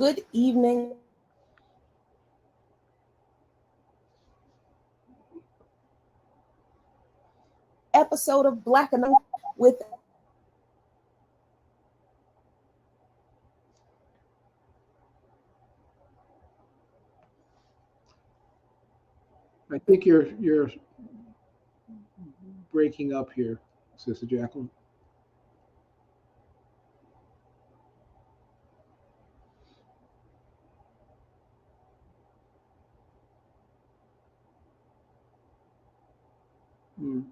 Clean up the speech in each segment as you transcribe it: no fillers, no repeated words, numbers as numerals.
Good evening. Episode of Black and White with I think you're breaking up here, Sister Jacqueline. Mm.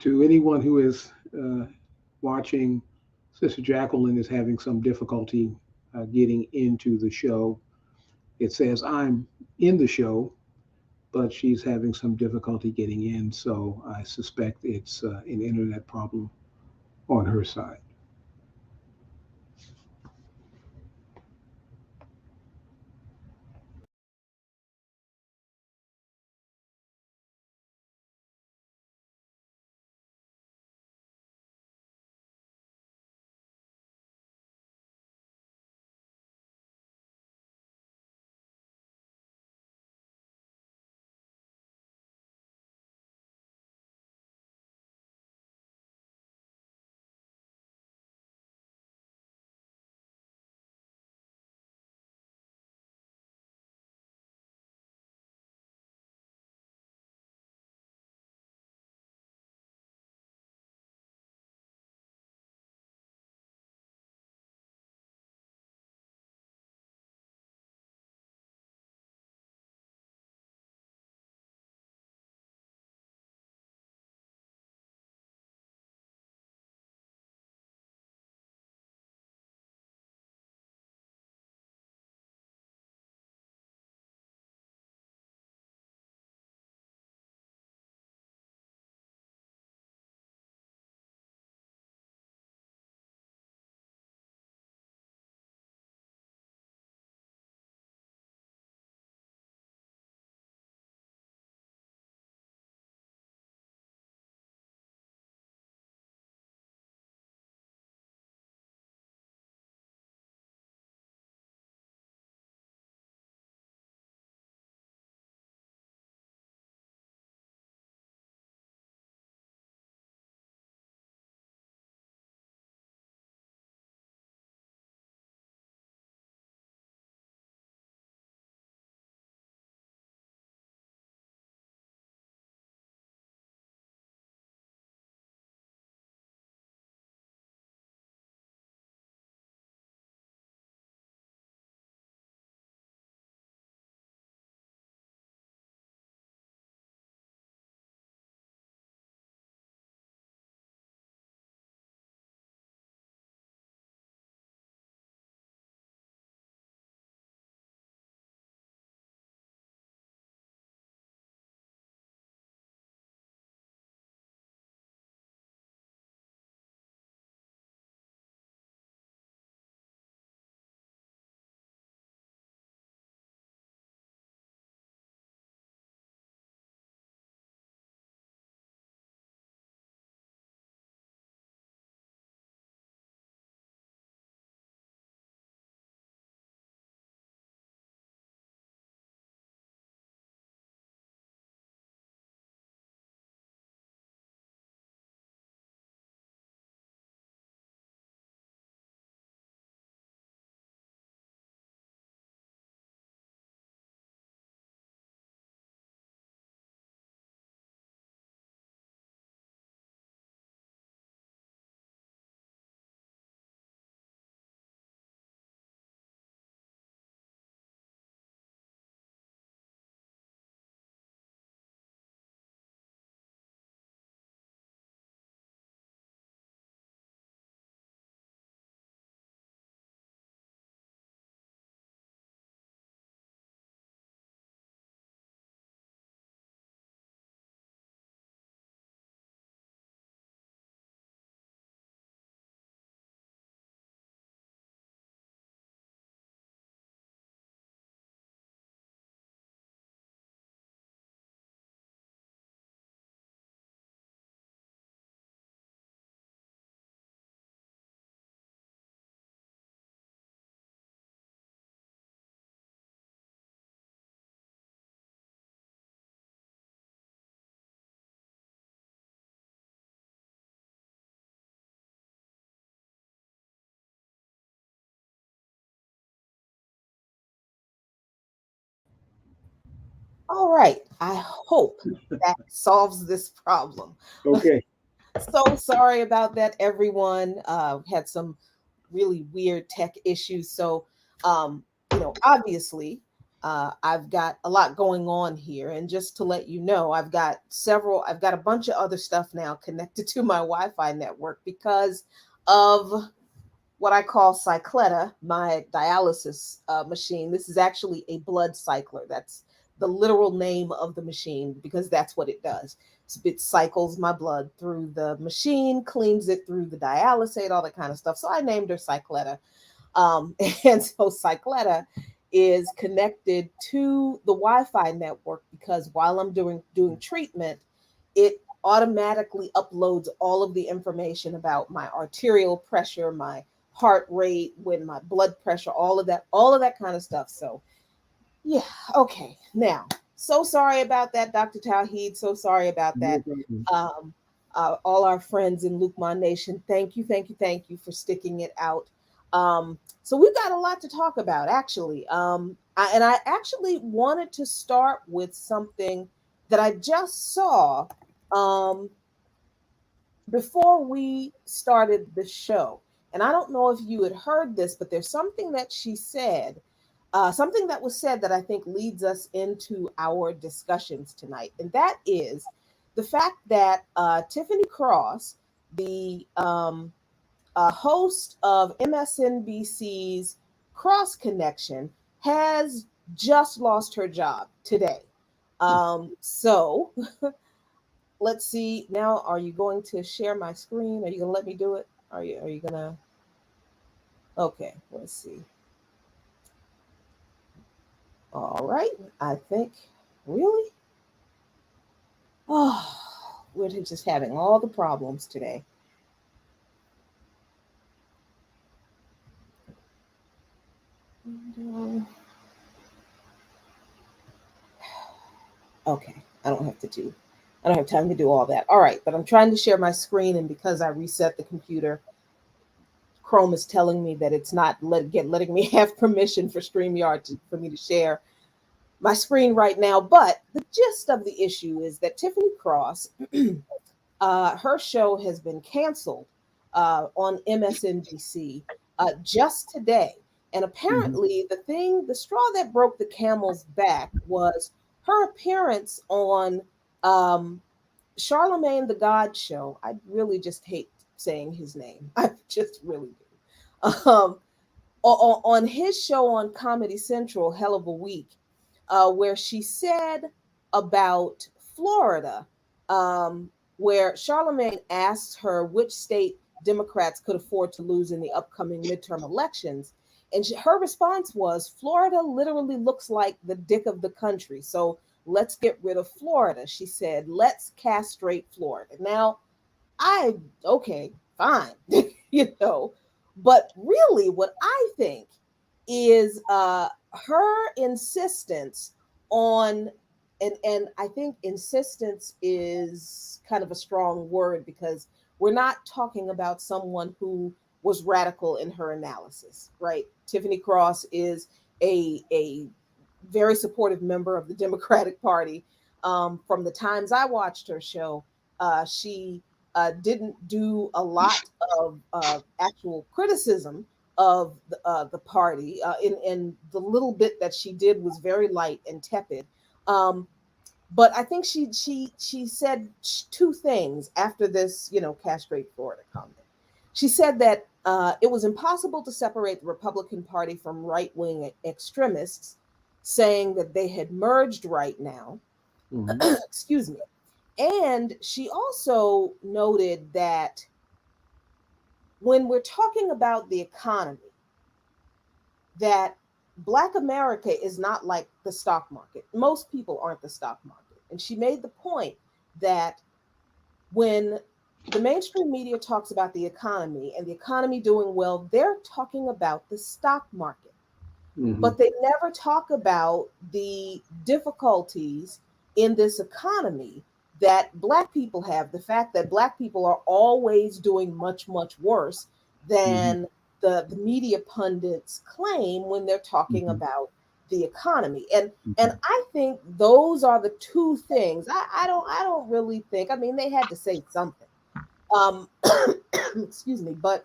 To anyone who is watching, Sister Jacqueline is having some difficulty getting into the show. It says I'm in the show, but she's having some difficulty getting in, so I suspect it's an internet problem on her side. All right. I hope that solves this problem. Okay. So sorry about that, everyone. Had some really weird tech issues. So, obviously, I've got a lot going on here. And just to let you know, I've got a bunch of other stuff now connected to my Wi Fi network because of what I call cycletta, my dialysis machine. This is actually a blood cycler. That's the literal name of the machine because that's what it does. So it cycles my blood through the machine, cleans it through the dialysate, all that kind of stuff. So I named her Cycletta. Um, and so Cycletta is connected to the Wi-Fi network because while I'm doing treatment, it automatically uploads all of the information about my arterial pressure, my heart rate, when my blood pressure, all of that kind of stuff. So yeah, okay. Now, so sorry about that, Dr. Tawheed. So sorry about No that. problem. Um, all our friends in Lukman Nation, thank you, thank you, thank you for sticking it out. So we've got a lot to talk about, actually. And I actually wanted to start with something that I just saw um, before we started the show. And I don't know if you had heard this, but there's something that she said, something that was said that I think leads us into our discussions tonight. And that is the fact that Tiffany Cross, the host of MSNBC's Cross Connection, has just lost her job today. So let's see. Now, are you going to share my screen? Are you going to let me do it? Are you going to? Okay, let's see. All right. I think, really? Oh, we're just having all the problems today. Okay, I don't have time to do all that. All right, but I'm trying to share my screen, and because I reset the computer, Chrome is telling me that it's not letting me have permission for StreamYard for me to share my screen right now. But the gist of the issue is that Tiffany Cross, her show has been canceled on MSNBC just today. And Mhm. apparently, the straw that broke the camel's back was her appearance on um, Charlemagne the God show. I really just hate saying his name. I just really do. On his show on Comedy Central, Hell of a Week, where she said about Florida, where Charlemagne asked her which state Democrats could afford to lose in the upcoming midterm elections. And her response was, Florida literally looks like the dick of the country. So let's get rid of Florida. She said, let's castrate Florida. Now, I okay, fine, you know, but really, what I think is her insistence on, and I think insistence is kind of a strong word because we're not talking about someone who was radical in her analysis, right? Tiffany Cross is a very supportive member of the Democratic Party. From the times I watched her show, she didn't do a lot of actual criticism of the party. In the little bit that she did was very light and tepid. Um, but I think she said two things after this, castrate Florida comment. She said that it was impossible to separate the Republican Party from right wing extremists, saying that they had merged right now. Mhm. Excuse me. And she also noted that when we're talking about the economy, that Black America is not like the stock market. Most people aren't the stock market. And she made the point that when the mainstream media talks about the economy and the economy doing well, they're talking about the stock market, Mhm. but they never talk about the difficulties in this economy that Black people have. The fact that Black people are always doing much, much worse Mhm. than the media pundits claim when they're talking Mhm. about the economy. And Mhm. I think those are the two things. I don't really think, I mean, they had to say something. Um excuse me, but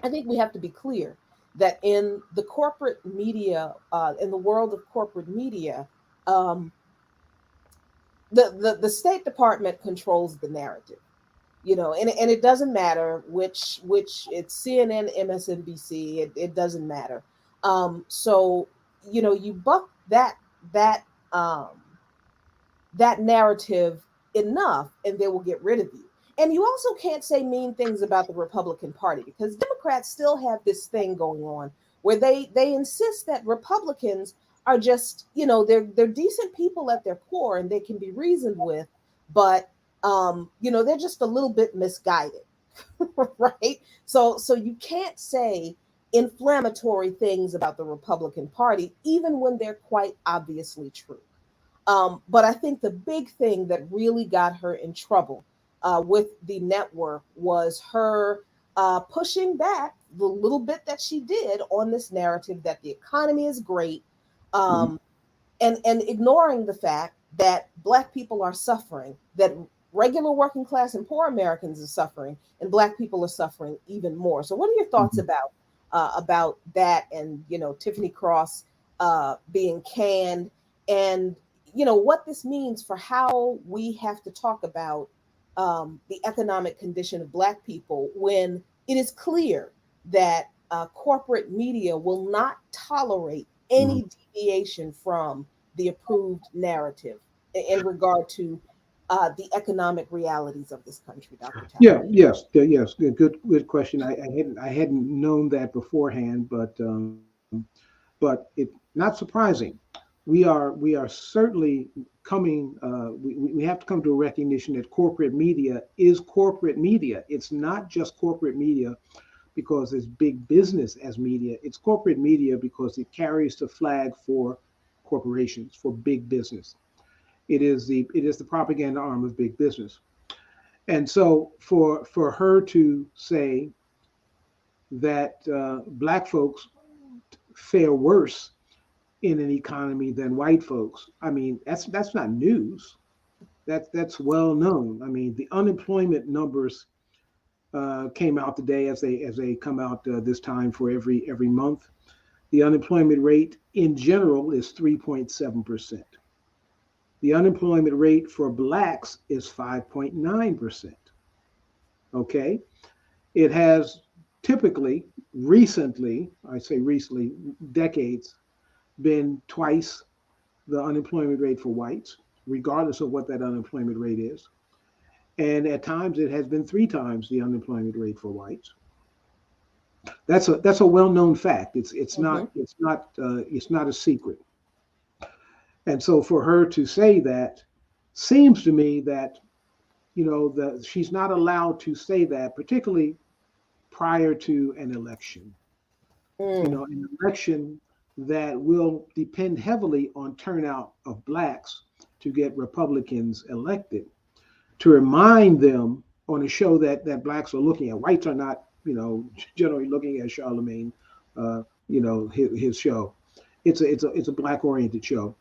I think we have to be clear that in the corporate media, in the world of corporate media, um, the State Department controls the narrative, and it doesn't matter which it's CNN, MSNBC, it doesn't matter. So you buck that um that narrative enough and they will get rid of you. And you also can't say mean things about the Republican Party, because Democrats still have this thing going on where they insist that Republicans are just, they're decent people at their core and they can be reasoned with, but they're just a little bit misguided. Right? So you can't say inflammatory things about the Republican Party even when they're quite obviously true. But I think the big thing that really got her in trouble with the network was her pushing back the little bit that she did on this narrative that the economy is great, Mhm. um, and ignoring the fact that Black people are suffering, that regular working class and poor Americans are suffering, and Black people are suffering even more. So, what are your thoughts Mhm. about that? And Tiffany Cross being canned, and what this means for how we have to talk about the economic condition of Black people when it is clear that corporate media will not tolerate Mhm. any deviation from the approved narrative in regard to the economic realities of this country, Dr. Yeah, Talib. yes, yes. Good question. I hadn't known that beforehand, but not surprising. We are certainly coming. We have to come to a recognition that corporate media is corporate media. It's not just corporate media because it's big business as media. It's corporate media because it carries the flag for corporations, for big business. It is the propaganda arm of big business. And so for her to say that black folks fare worse in an economy than white folks, I mean that's not news. That's well known. I mean the unemployment numbers came out today as they come out this time for every month. The unemployment rate in general is 3.7%. The unemployment rate for blacks is 5.9%. Okay, it has typically, recently, I say recently, decades, been twice the unemployment rate for whites, regardless of what that unemployment rate is. And at times it has been three times the unemployment rate for whites. That's a well-known fact. It's Mm-hmm. not it's not a secret. And so for her to say that seems to me that that she's not allowed to say that, particularly prior to an election. Mm. An election that will depend heavily on turnout of blacks to get Republicans elected. To remind them on a show that blacks are looking at, whites are not, generally looking at Charlemagne, his show. It's a black oriented show,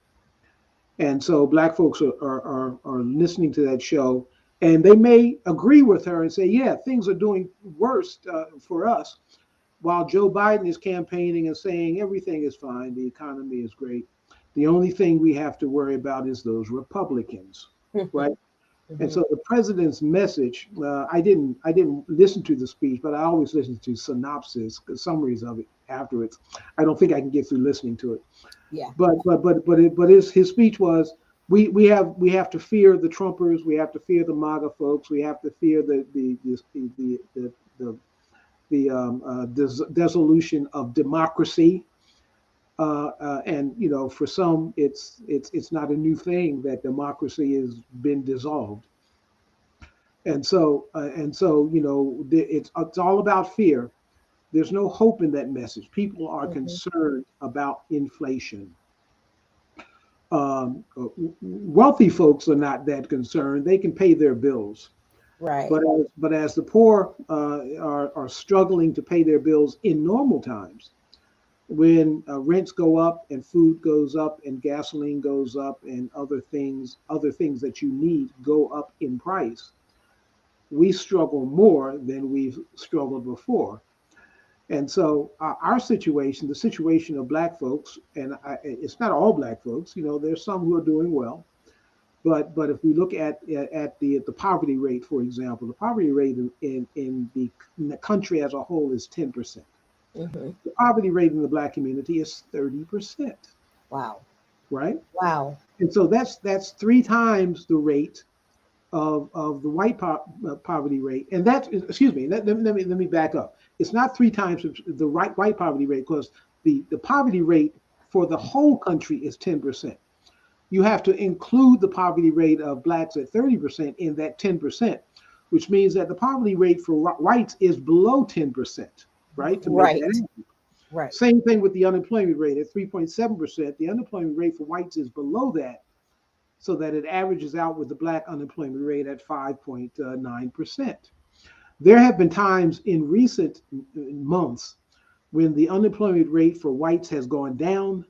and so black folks are listening to that show, and they may agree with her and say, yeah, things are doing worse for us, while Joe Biden is campaigning and saying everything is fine, the economy is great. The only thing we have to worry about is those Republicans, right? And Mm-hmm. so the president's message, I didn't listen to the speech, but I always listen to synopsis, summaries of it afterwards. I don't think I can get through listening to it. Yeah. But his speech was, we have to fear the Trumpers, we have to fear the MAGA folks, we have to fear the dissolution of democracy. And for some, it's not a new thing that democracy has been dissolved. And so it's all about fear. There's no hope in that message. People are Mm-hmm. concerned about inflation. Wealthy folks are not that concerned. They can pay their bills. Right. But as the poor are struggling to pay their bills in normal times, when rents go up and food goes up and gasoline goes up and other things that you need go up in price, we struggle more than we've struggled before. And so our situation, the situation of black folks, and it's not all black folks. There's some who are doing well, but if we look at the poverty rate, for example, the poverty rate in the country as a whole is 10%. Hmm. The poverty rate in the black community is 30%, Wow. right? Wow. And so that's three times the rate of the poverty rate. And that, excuse me, let me back up. It's not three times the white poverty rate, because the poverty rate for the whole country is 10%. You have to include the poverty rate of blacks at 30% in that 10%, which means that the poverty rate for whites is below 10%, right? To make that Right. happen. Right. Same thing with the unemployment rate at 3.7%. The unemployment rate for whites is below that, so that it averages out with the black unemployment rate at 5.9%. There have been times in recent months when the unemployment rate for whites has gone down,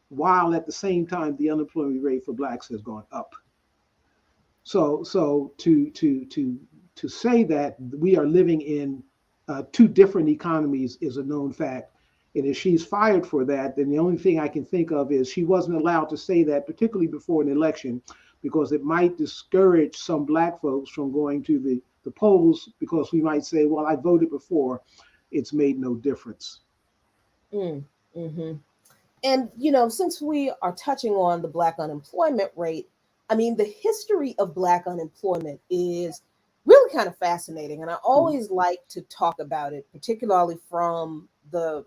while at the same time the unemployment rate for blacks has gone up. So to say that we are living in two different economies is a known fact. And if she's fired for that, then the only thing I can think of is she wasn't allowed to say that, particularly before an election, because it might discourage some black folks from going to the polls, because we might say, well, I voted before, it's made no difference. Mm. Hmm. And, since we are touching on the Black unemployment rate, I mean, the history of Black unemployment is really kind of fascinating. And I Mhm. always like to talk about it, particularly from the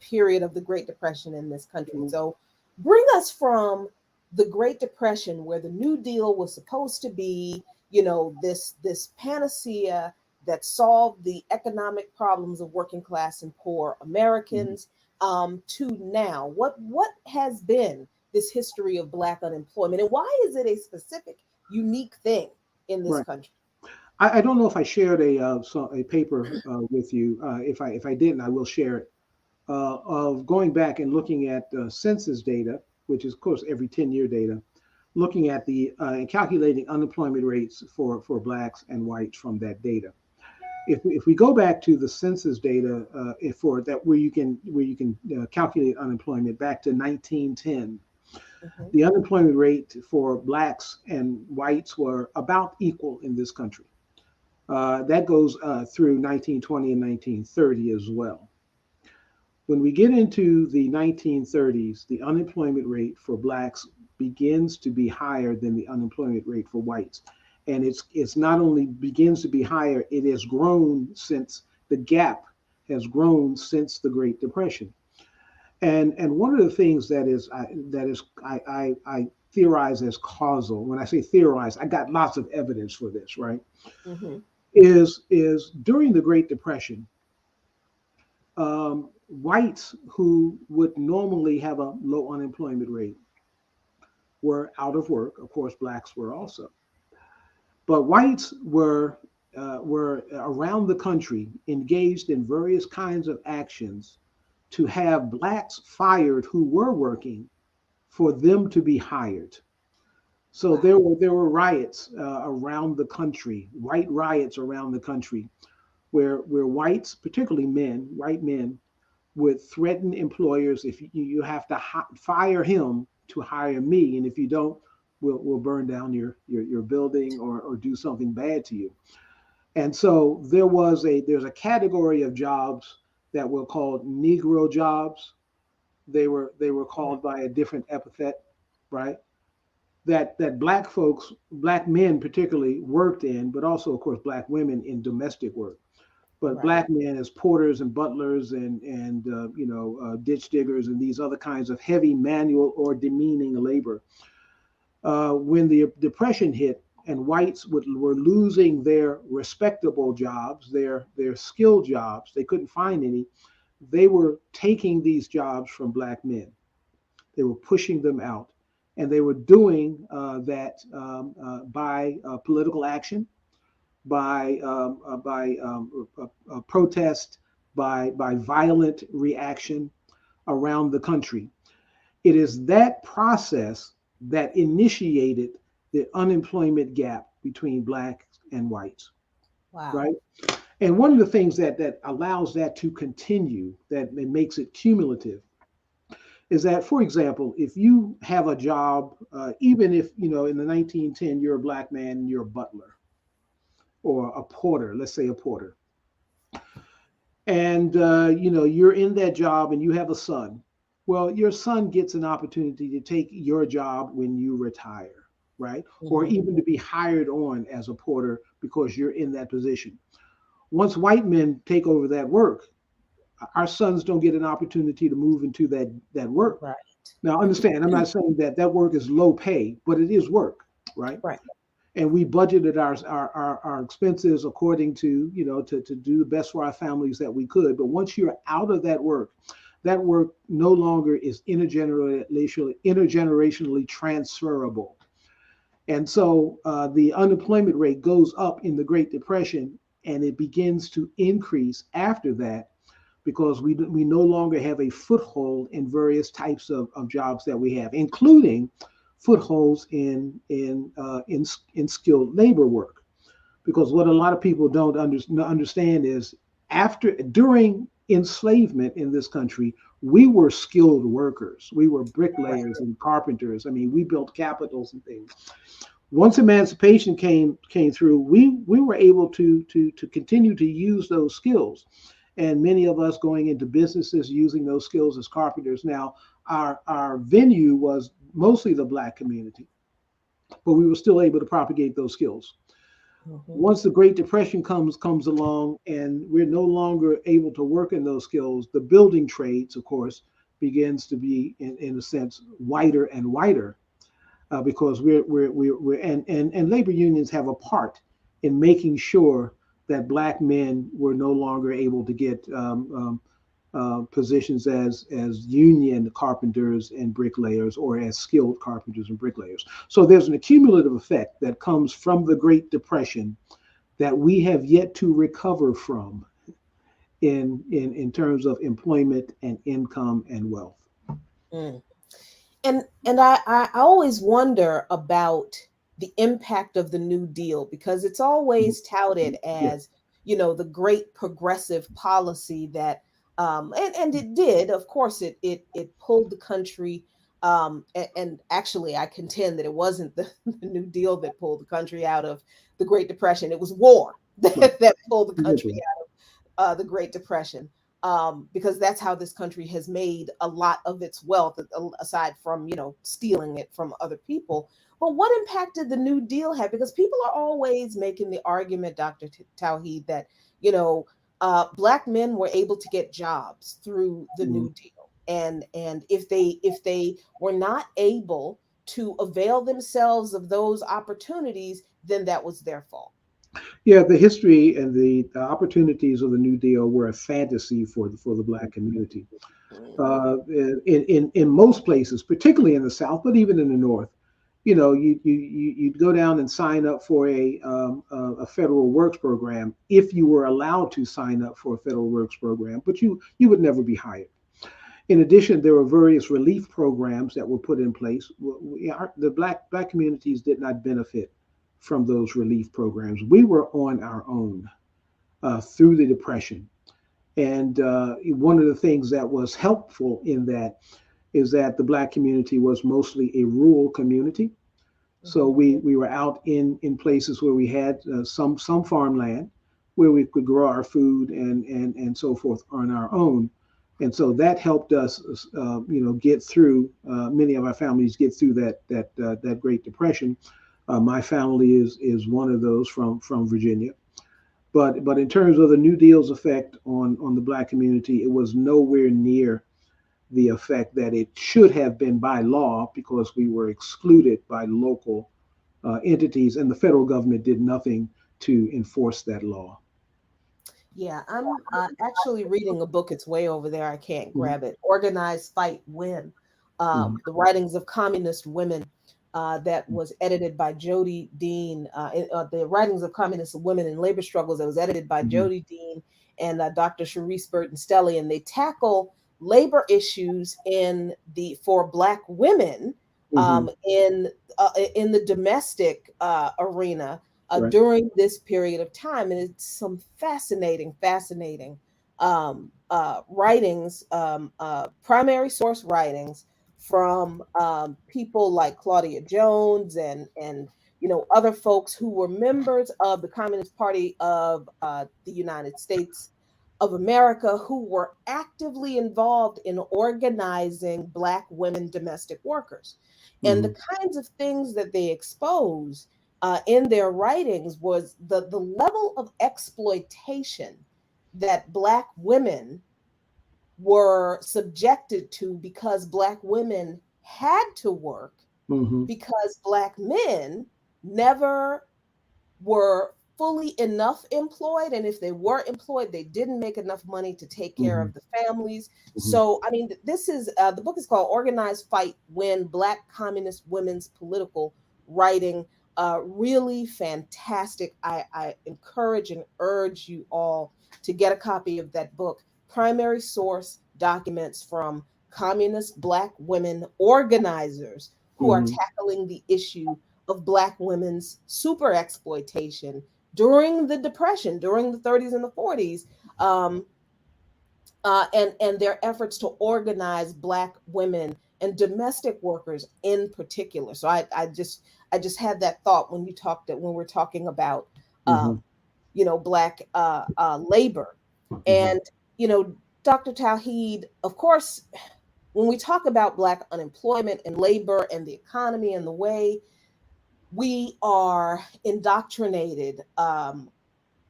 period of the Great Depression in this country. Mhm. So bring us from the Great Depression, where the New Deal was supposed to be, this panacea that solved the economic problems of working class and poor Mhm. Americans, to now. What has been this history of Black unemployment, and why is it a specific, unique thing in this Right. country? I don't know if I shared a paper with you. If I didn't, I will share it. Of going back and looking at census data, which is, of course, every 10-year data, looking at the and calculating unemployment rates for blacks and whites from that data. If we go back to the census data, if for that where you can calculate unemployment back to 1910, Hmm. the unemployment rate for blacks and whites were about equal in this country. That goes through 1920 and 1930 as well. When we get into the 1930s, the unemployment rate for blacks begins to be higher than the unemployment rate for whites. And it's not only begins to be higher, it has grown since the gap has grown since the Great Depression. And one of the things that is I theorize as causal. When I say theorize, I got lots of evidence for this, right? Hmm. Is during the Great Depression, whites who would normally have a low unemployment rate were out of work. Of course, blacks were also, but whites were around the country engaged in various kinds of actions to have blacks fired who were working for them to be hired. So Wow. there were riots around the country, white riots around the country, where whites, particularly men, white men, would threaten employers, if you have to fire him to hire me, and if you don't, we'll burn down your building, or do something bad to you. And so there's a category of jobs that were called Negro jobs. They were called by a different epithet, right? That black folks, black men particularly, worked in, but also, of course, black women in domestic work. But Right. black men as porters and butlers and ditch diggers and these other kinds of heavy manual or demeaning labor. When the depression hit and whites were losing their respectable jobs, their skilled jobs, they couldn't find any. They were taking these jobs from black men. They were pushing them out, and they were doing that by political action, by protest, by violent reaction around the country. It is that process that initiated the unemployment gap between blacks and whites, Wow. right? And one of the things that allows that to continue, that makes it cumulative, is that, for example, if you have a job, even if, in the 1910 you're a black man and you're a butler or a porter, let's say a porter, and you're in that job and you have a son. Well, your son gets an opportunity to take your job when you retire, right? Or Mhm. even to be hired on as a porter because you're in that position. Once white men take over that work, our sons don't get an opportunity to move into that work. Right. Now, understand, I'm not saying that that work is low pay, but it is work, right? Right. And we budgeted our expenses according to, to do the best for our families that we could. But once you're out of that work no longer is intergenerationally transferable. And so the unemployment rate goes up in the Great Depression, and it begins to increase after that because we no longer have a foothold in various types of jobs that we have, including footholds in skilled labor work. Because what a lot of people don't understand is during enslavement in this country, we were skilled workers. We were Right. bricklayers and carpenters. I mean, we built capitals and things. Once emancipation came through, we were able to continue to use those skills, and many of us going into businesses using those skills as carpenters. Now, our venue was mostly the black community, but we were still able to propagate those skills. Mhm. Once the Great Depression comes along, and we're no longer able to work in those skills, the building trades, of course, begins to be in a sense whiter and whiter because we're and labor unions have a part in making sure that black men were no longer able to get positions as union carpenters and bricklayers or as skilled carpenters and bricklayers. So there's an accumulative effect that comes from the Great Depression that we have yet to recover from in terms of employment and income and wealth. Mm. And I always wonder about the impact of the New Deal because it's Mhm. always touted Yeah. as, the great progressive policy that and it did, of course, it pulled the country and actually I contend that it wasn't the New Deal that pulled the country out of the Great Depression. It was war Right. that pulled the country Exactly. the Great Depression, because that's how this country has made a lot of its wealth, aside from stealing it from other people. But what impact did the New Deal have? Because people are always making the argument, Dr. Tawheed, that you know black men were able to get jobs through the Mhm. New Deal, and if they were not able to avail themselves of those opportunities, then that was their fault. Yeah, the history and the opportunities of the New Deal were a fantasy for the Black community. Mhm. In most places, particularly in the South, but even in the North, you'd go down and sign up for a federal works program if you were allowed to sign up for a federal works program, but you would never be hired. In addition, there were various relief programs that were put in place. The black communities did not benefit from those relief programs. We were on our own through the depression, and one of the things that was helpful in that is that the black community was mostly a rural community. So Mhm. we were out in places where we had some farmland where we could grow our food and so forth on our own. And so that helped us, get through. Many of our families get through that Great Depression. My family is one of those from Virginia. But in terms of the New Deal's effect on the black community, it was nowhere near the effect that it should have been by law because we were excluded by local entities, and the federal government did nothing to enforce that law. Yeah, I'm actually reading a book. It's way over there. I can't Mhm. grab it. Organize, Fight, Win. Mhm. The Writings of Communist Women, that was edited by Jody Dean. The Writings of Communist Women in Labor Struggles, that was edited by Mhm. Jody Dean and Dr. Sharice Burton Stelly. And they tackle labor issues for Black women Mhm. in the domestic arena, Right. during this period of time. And it's some fascinating writings, primary source writings from people like Claudia Jones and other folks who were members of the Communist Party of the United States of America, who were actively involved in organizing Black women domestic workers. And Mm-hmm. the kinds of things that they expose in their writings was the level of exploitation that Black women were subjected to because Black women had to work Mm-hmm. because Black men never were fully enough employed, and if they were employed they didn't make enough money to take care Mm-hmm. of the families. Mm-hmm. So I mean, this is the book is called Organized Fight: When Black Communist Women's Political Writing. Really fantastic. I encourage and urge you all to get a copy of that book. Primary source documents from communist Black women organizers who are Mm-hmm. tackling the issue of Black women's super exploitation during the Depression, during the 30s and the 40s, um, and their efforts to organize Black women and domestic workers in particular. So I just had that thought when you talked that when we're talking about Mm-hmm. um, Black labor. Mm-hmm. And you know, Dr. Tawheed, of course, when we talk about Black unemployment and labor and the economy and the way we are indoctrinated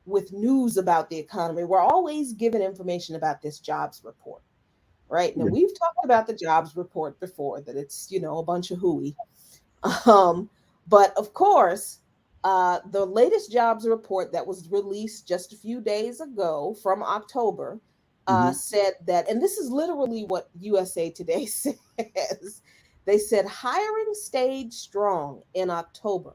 with news about the economy, we're always given information about this jobs report, right? Now, Yeah. we've talked about the jobs report before, that it's, a bunch of hooey. Um, but of course, the latest jobs report that was released just a few days ago from October Mm-hmm. said that, and this is literally what USA Today says. They said hiring stayed strong in October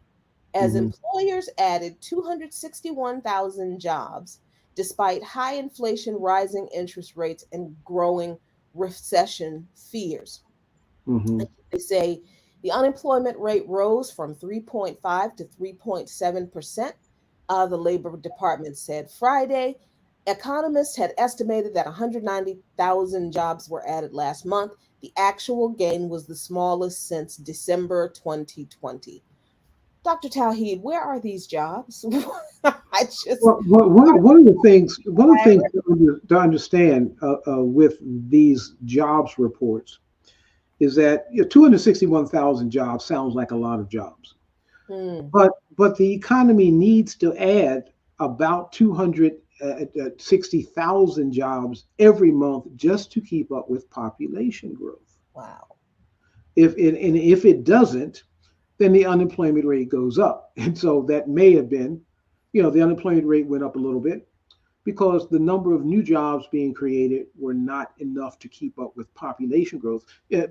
as Mm-hmm. employers added 261,000 jobs despite high inflation, rising interest rates, and growing recession fears. Mm-hmm. They say the unemployment rate rose from 3.5 to 3.7%. The Labor Department said Friday. Economists had estimated that 190,000 jobs were added last month. The actual gain was the smallest since December 2020. Dr. Tawheed, where are these jobs? I just, Well, one of the things to understand with these jobs reports is that 261,000 jobs sounds like a lot of jobs, hmm, but the economy needs to add about 260,000 jobs every month just to keep up with population growth. wow. If it doesn't, then the unemployment rate goes up, and so that may have been, the unemployment rate went up a little bit because the number of new jobs being created were not enough to keep up with population growth.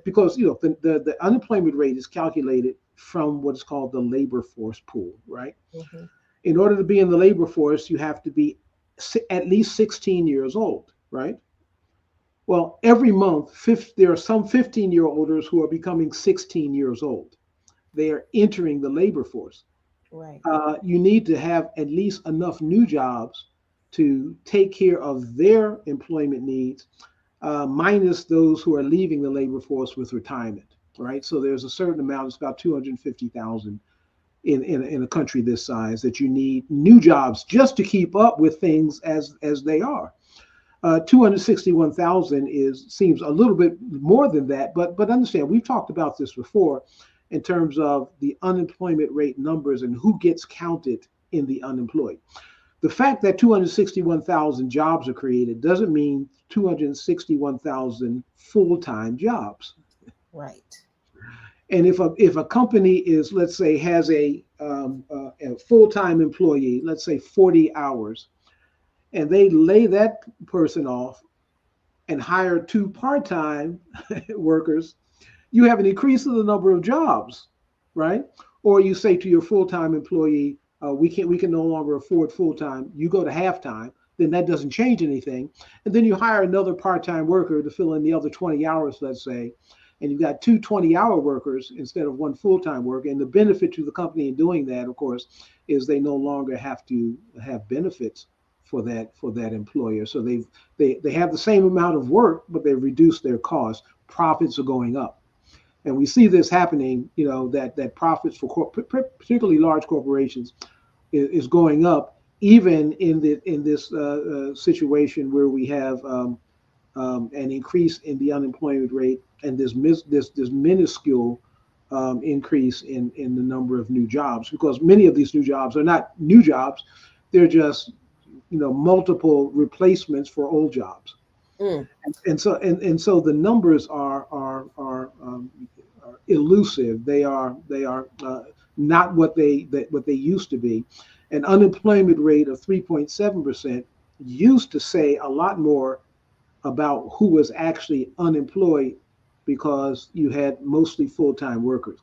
Because the unemployment rate is calculated from what is called the labor force pool, right? Hmm. In order to be in the labor force, you have to be at least 16 years old, right? Well, every month, there are some 15-year-olders who are becoming 16 years old. They are entering the labor force. Right. You need to have at least enough new jobs to take care of their employment needs, minus those who are leaving the labor force with retirement, right? So there's a certain amount, it's about 250,000 in a country this size, that you need new jobs just to keep up with things as they are. 261,000 seems a little bit more than that, but understand, we've talked about this before in terms of the unemployment rate numbers and who gets counted in the unemployed. The fact that 261,000 jobs are created doesn't mean 261,000 full-time jobs. Right. And if a company is, let's say, has a full-time employee, let's say 40 hours, and they lay that person off and hire two part-time workers, you have an increase in the number of jobs, right? Or you say to your full-time employee, we can no longer afford full-time. You go to half-time, then that doesn't change anything. And then you hire another part-time worker to fill in the other 20 hours, let's say. and you've got two 20-hour workers instead of one full-time worker. And the benefit to the company in doing that, of course, is they no longer have to have benefits for that employer. So they have the same amount of work, but they've reduced their costs. Profits are going up. And we see this happening, that profits for particularly large corporations is going up, even in this situation where we have an increase in the unemployment rate and this minuscule increase in the number of new jobs, because many of these new jobs are not new jobs; they're just multiple replacements for old jobs. Mm. And so the numbers are elusive. They are not what they used to be. An unemployment rate of 3.7% used to say a lot more about who was actually unemployed, because you had mostly full-time workers.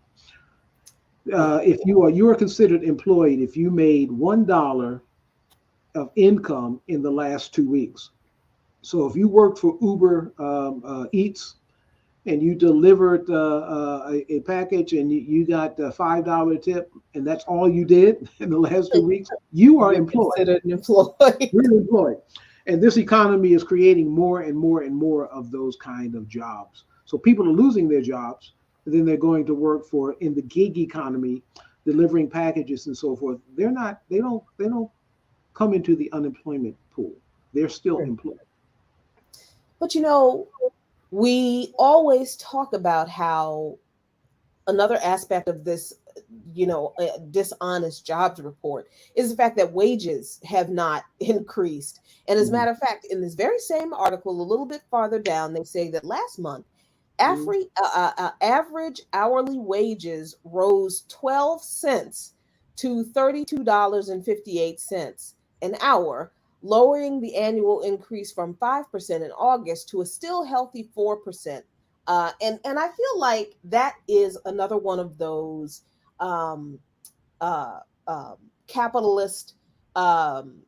Yeah. If you are considered employed if you made $1 of income in the last 2 weeks. So if you worked for Uber Eats and you delivered a package and you got a $5 tip, and that's all you did in the last 2 weeks, you are You're employed. considered an employee. You're employed. And this economy is creating more and more and more of those kind of jobs. So people are losing their jobs, and then they're going to work for in the gig economy, delivering packages and so forth. They don't come into the unemployment pool. They're still employed. But we always talk about how another aspect of this, dishonest jobs report is the fact that wages have not increased. And as a Mhm. matter of fact, in this very same article, a little bit farther down, they say that last month, Mhm. average hourly wages rose 12 cents to $32.58 an hour, lowering the annual increase from 5% in August to a still healthy 4%. And I feel like that is another one of those um, uh, capitalist um,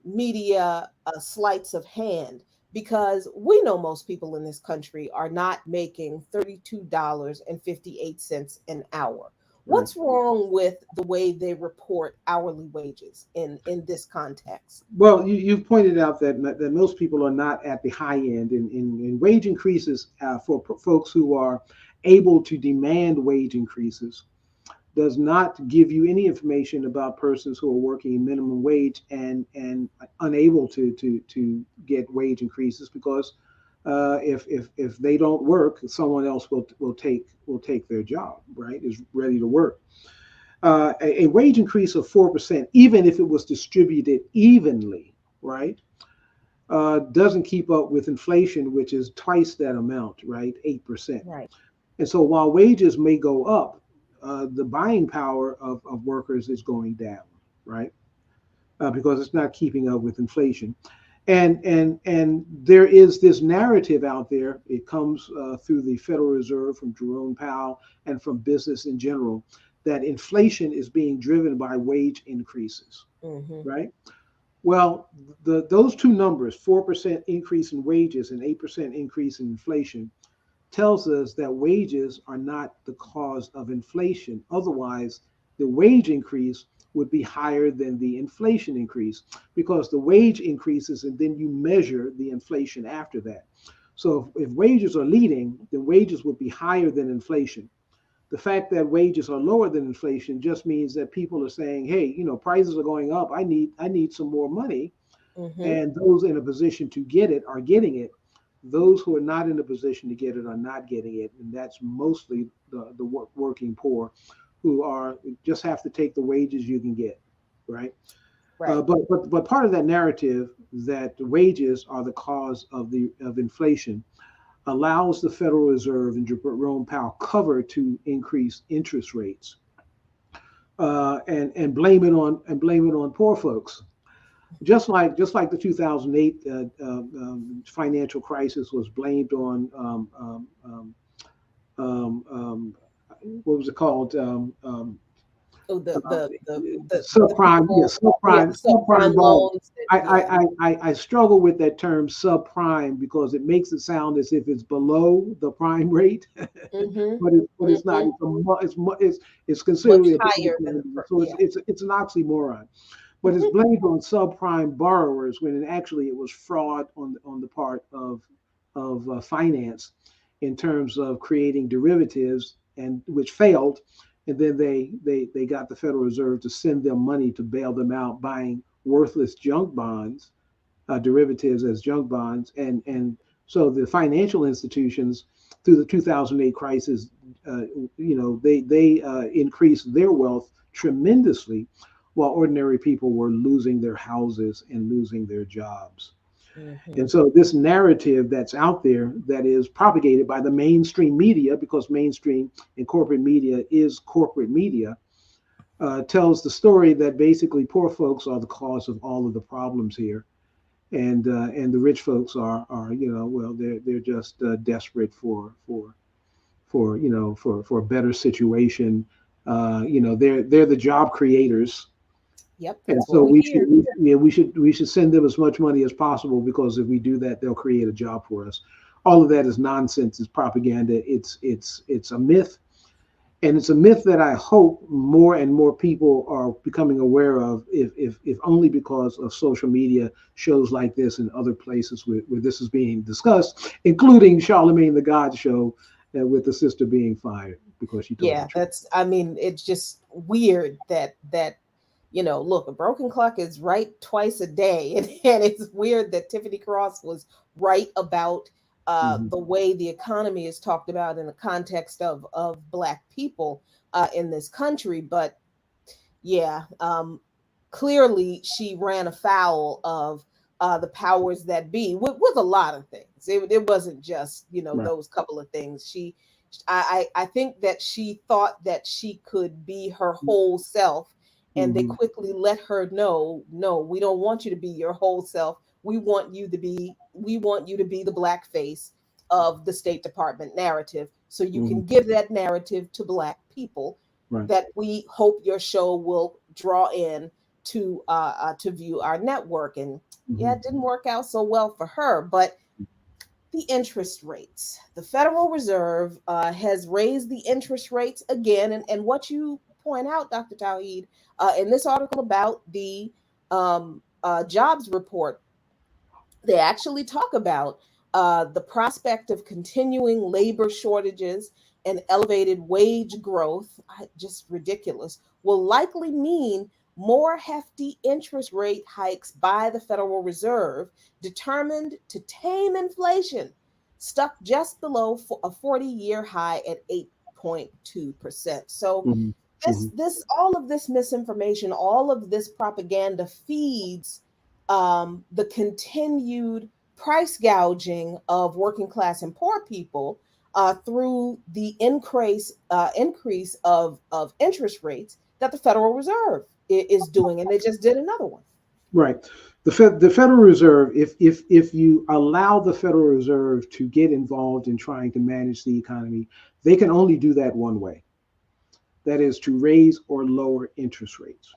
media sleights of hand, because we know most people in this country are not making $32.58 an hour. Right. What's wrong with the way they report hourly wages in this context? Well, you've pointed out that most people are not at the high end in wage increases for folks who are able to demand wage increases does not give you any information about persons who are working minimum wage and unable to get wage increases, because if they don't work, someone else will take their job, right? Is ready to work. A wage increase of 4%, even if it was distributed evenly, right, doesn't keep up with inflation, which is twice that amount, right, 8%. Right. And so while wages may go up, the buying power of workers is going down, right? Because it's not keeping up with inflation. And there is this narrative out there. It comes through the Federal Reserve, from Jerome Powell, and from business in general, that inflation is being driven by wage increases, Hmm. right? Well, those two numbers, 4% increase in wages and 8% increase in inflation, tells us that wages are not the cause of inflation. Otherwise, the wage increase would be higher than the inflation increase, because the wage increases and then you measure the inflation after that. So if wages are leading, then wages would be higher than inflation. The fact that wages are lower than inflation just means that people are saying, hey, prices are going up. I need some more money. Hmm. And those in a position to get it are getting it. Those who are not in a position to get it are not getting it, and that's mostly the working poor, who are just have to take the wages you can get, right? Right. But part of that narrative that the wages are the cause of inflation allows the Federal Reserve and Jerome Powell cover to increase interest rates, and blame it on poor folks. Just like the 2008 financial crisis was blamed on what was it called? Oh, the Subprime, people, yeah, the subprime subprime borrowing. loans. That, yeah. I struggle with that term subprime because it makes it sound as if it's below the prime rate, Mm-hmm. but it's not. Mm-hmm. It's Much considerably above the higher than prime the rate. So yeah. it's an oxymoron. But it's Mm-hmm. blamed on subprime borrowers when actually it was fraud on the part of finance in terms of creating derivatives and which failed, and then they got the Federal Reserve to send them money to bail them out, buying worthless junk bonds, derivatives as junk bonds, and so the financial institutions through the 2008 crisis, they increased their wealth tremendously, while ordinary people were losing their houses and losing their jobs. Mm-hmm. And so this narrative that's out there that is propagated by the mainstream media, because mainstream and corporate media is corporate media, tells the story that basically poor folks are the cause of all of the problems here, and the rich folks are well, they're just desperate for a better situation. They're the job creators, Yep, and that's so what we hear. we should send them as much money as possible, because if we do that, they'll create a job for us. All of that is nonsense. It's propaganda. It's a myth, and it's a myth that I hope more and more people are becoming aware of, if only because of social media shows like this and other places where this is being discussed, including Charlemagne the God show, with the sister being fired because she told the Yeah, truth. that's, I mean, it's just weird that look, a broken clock is right twice a day. And it's weird that Tiffany Cross was right about Hmm. the way the economy is talked about in the context of Black people in this country. But yeah, clearly she ran afoul of the powers that be with a lot of things. It wasn't just Right. those couple of things. I think that she thought that she could be her whole self, and they Hmm. quickly let her know, no, we don't want you to be your whole self. We want you to be the black face of the State Department narrative, so you Hmm. can give that narrative to Black people Right. that we hope your show will draw in to view our network. And yeah, Hmm. it didn't work out so well for her. But the interest rates, the Federal Reserve has raised the interest rates again, and what you point out, Dr. Tawhid, in this article about the jobs report, they actually talk about the prospect of continuing labor shortages and elevated wage growth, just ridiculous, will likely mean more hefty interest rate hikes by the Federal Reserve, determined to tame inflation, stuck just below a 40-year high at 8.2%. So Hmm. Hmm. this all of this misinformation, all of this propaganda feeds the continued price gouging of working class and poor people through the increase of interest rates that the Federal Reserve is doing, and they just did another one. Right. The Federal Reserve, if you allow the Federal Reserve to get involved in trying to manage the economy, they can only do that one way. That is to raise or lower interest rates.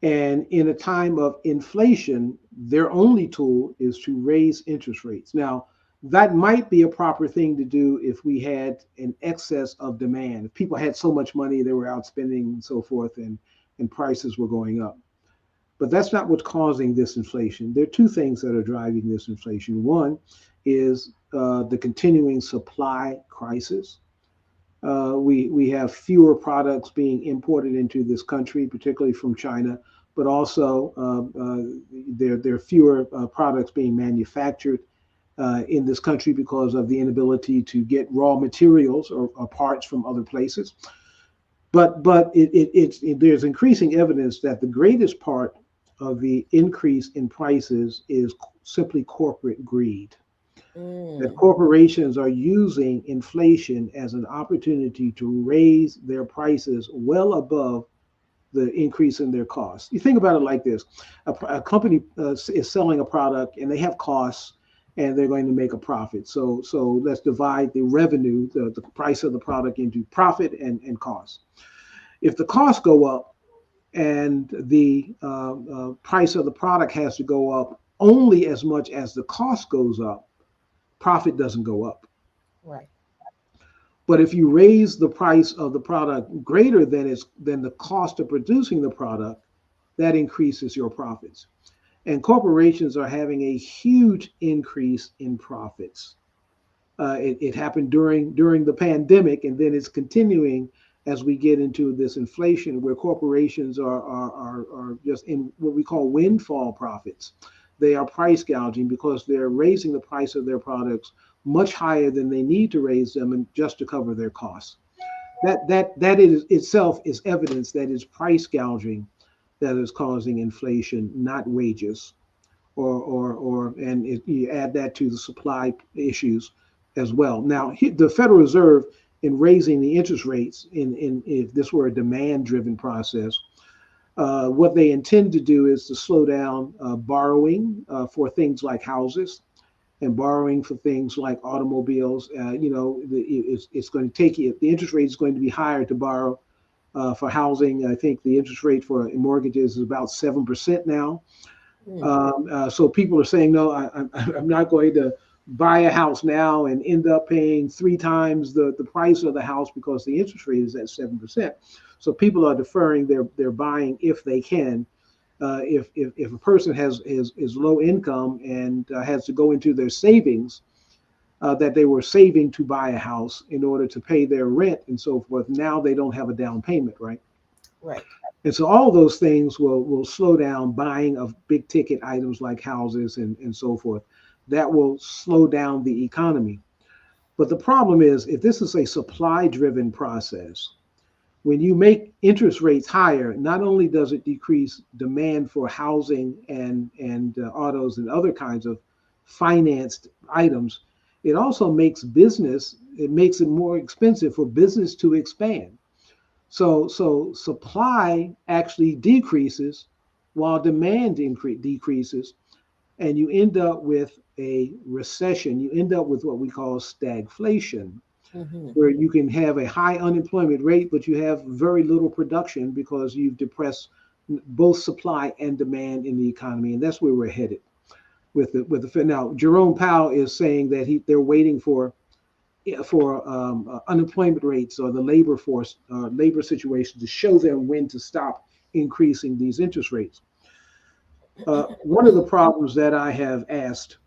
And in a time of inflation, their only tool is to raise interest rates. Now, that might be a proper thing to do if we had an excess of demand. If people had so much money, they were out spending and so forth, and prices were going up. But that's not what's causing this inflation. There are two things that are driving this inflation. One is the continuing supply crisis. We have fewer products being imported into this country, particularly from China, but also there are fewer products being manufactured in this country because of the inability to get raw materials or parts from other places. But there's increasing evidence that the greatest part of the increase in prices is simply corporate greed, that Mm, corporations are using inflation as an opportunity to raise their prices well above the increase in their costs. You think about it like this: a company is selling a product and they have costs, and they're going to make a profit. So let's divide the revenue, the price of the product, into profit and cost. If the costs go up and the price of the product has to go up only as much as the cost goes up, profit doesn't go up. Right. But if you raise the price of the product greater than the cost of producing the product, that increases your profits. And corporations are having a huge increase in profits. It happened during the pandemic, and then it's continuing as we get into this inflation, where corporations are just in what we call windfall profits. They are price gouging because they're raising the price of their products much higher than they need to raise them, and just to cover their costs. That is itself is evidence that it's price gouging that is causing inflation, not wages. You add that to the supply issues as well. Now, the Federal Reserve, in raising the interest rates, in if this were a demand-driven process, what they intend to do is to slow down borrowing for things like houses, and borrowing for things like automobiles. It's going to take you. The interest rate is going to be higher to borrow for housing. I think the interest rate for mortgages is about 7% now. Mm. So people are saying, no, I'm not going to buy a house now and end up paying 3 times the price of the house because the interest rate is at 7%. So people are deferring their buying if they can. If a person is low income and has to go into their savings that they were saving to buy a house in order to pay their rent and so forth, now they don't have a down payment, right? Right. And so all those things will slow down buying of big ticket items like houses and so forth. That will slow down the economy. But the problem is, if this is a supply driven process, when you make interest rates higher, not only does it decrease demand for housing and autos and other kinds of financed items, it also it makes it more expensive for business to expand. So supply actually decreases while demand decreases, and you end up with a recession. You end up with what we call stagflation, Mm-hmm. where you can have a high unemployment rate, but you have very little production because you've depressed both supply and demand in the economy, and that's where we're headed with the Fed. Now, Jerome Powell is saying that they're waiting for unemployment rates or the labor force, labor situation to show them when to stop increasing these interest rates. One of the problems that I have asked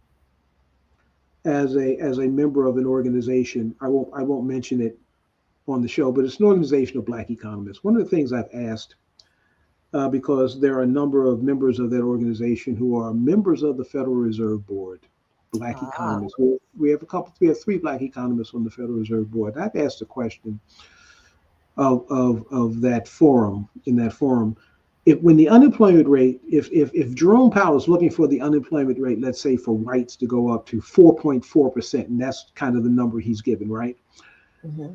as a member of an organization, I won't mention it on the show, but it's an organization of Black economists. One of the things I've asked, because there are a number of members of that organization who are members of the Federal Reserve Board, Black Ah. economists. We have 3 Black economists on the Federal Reserve Board. I've asked a question of that forum, in that forum. If when the unemployment rate, if Jerome Powell is looking for the unemployment rate, let's say for whites to go up to 4.4%, and that's kind of the number he's given, right? Mm-hmm.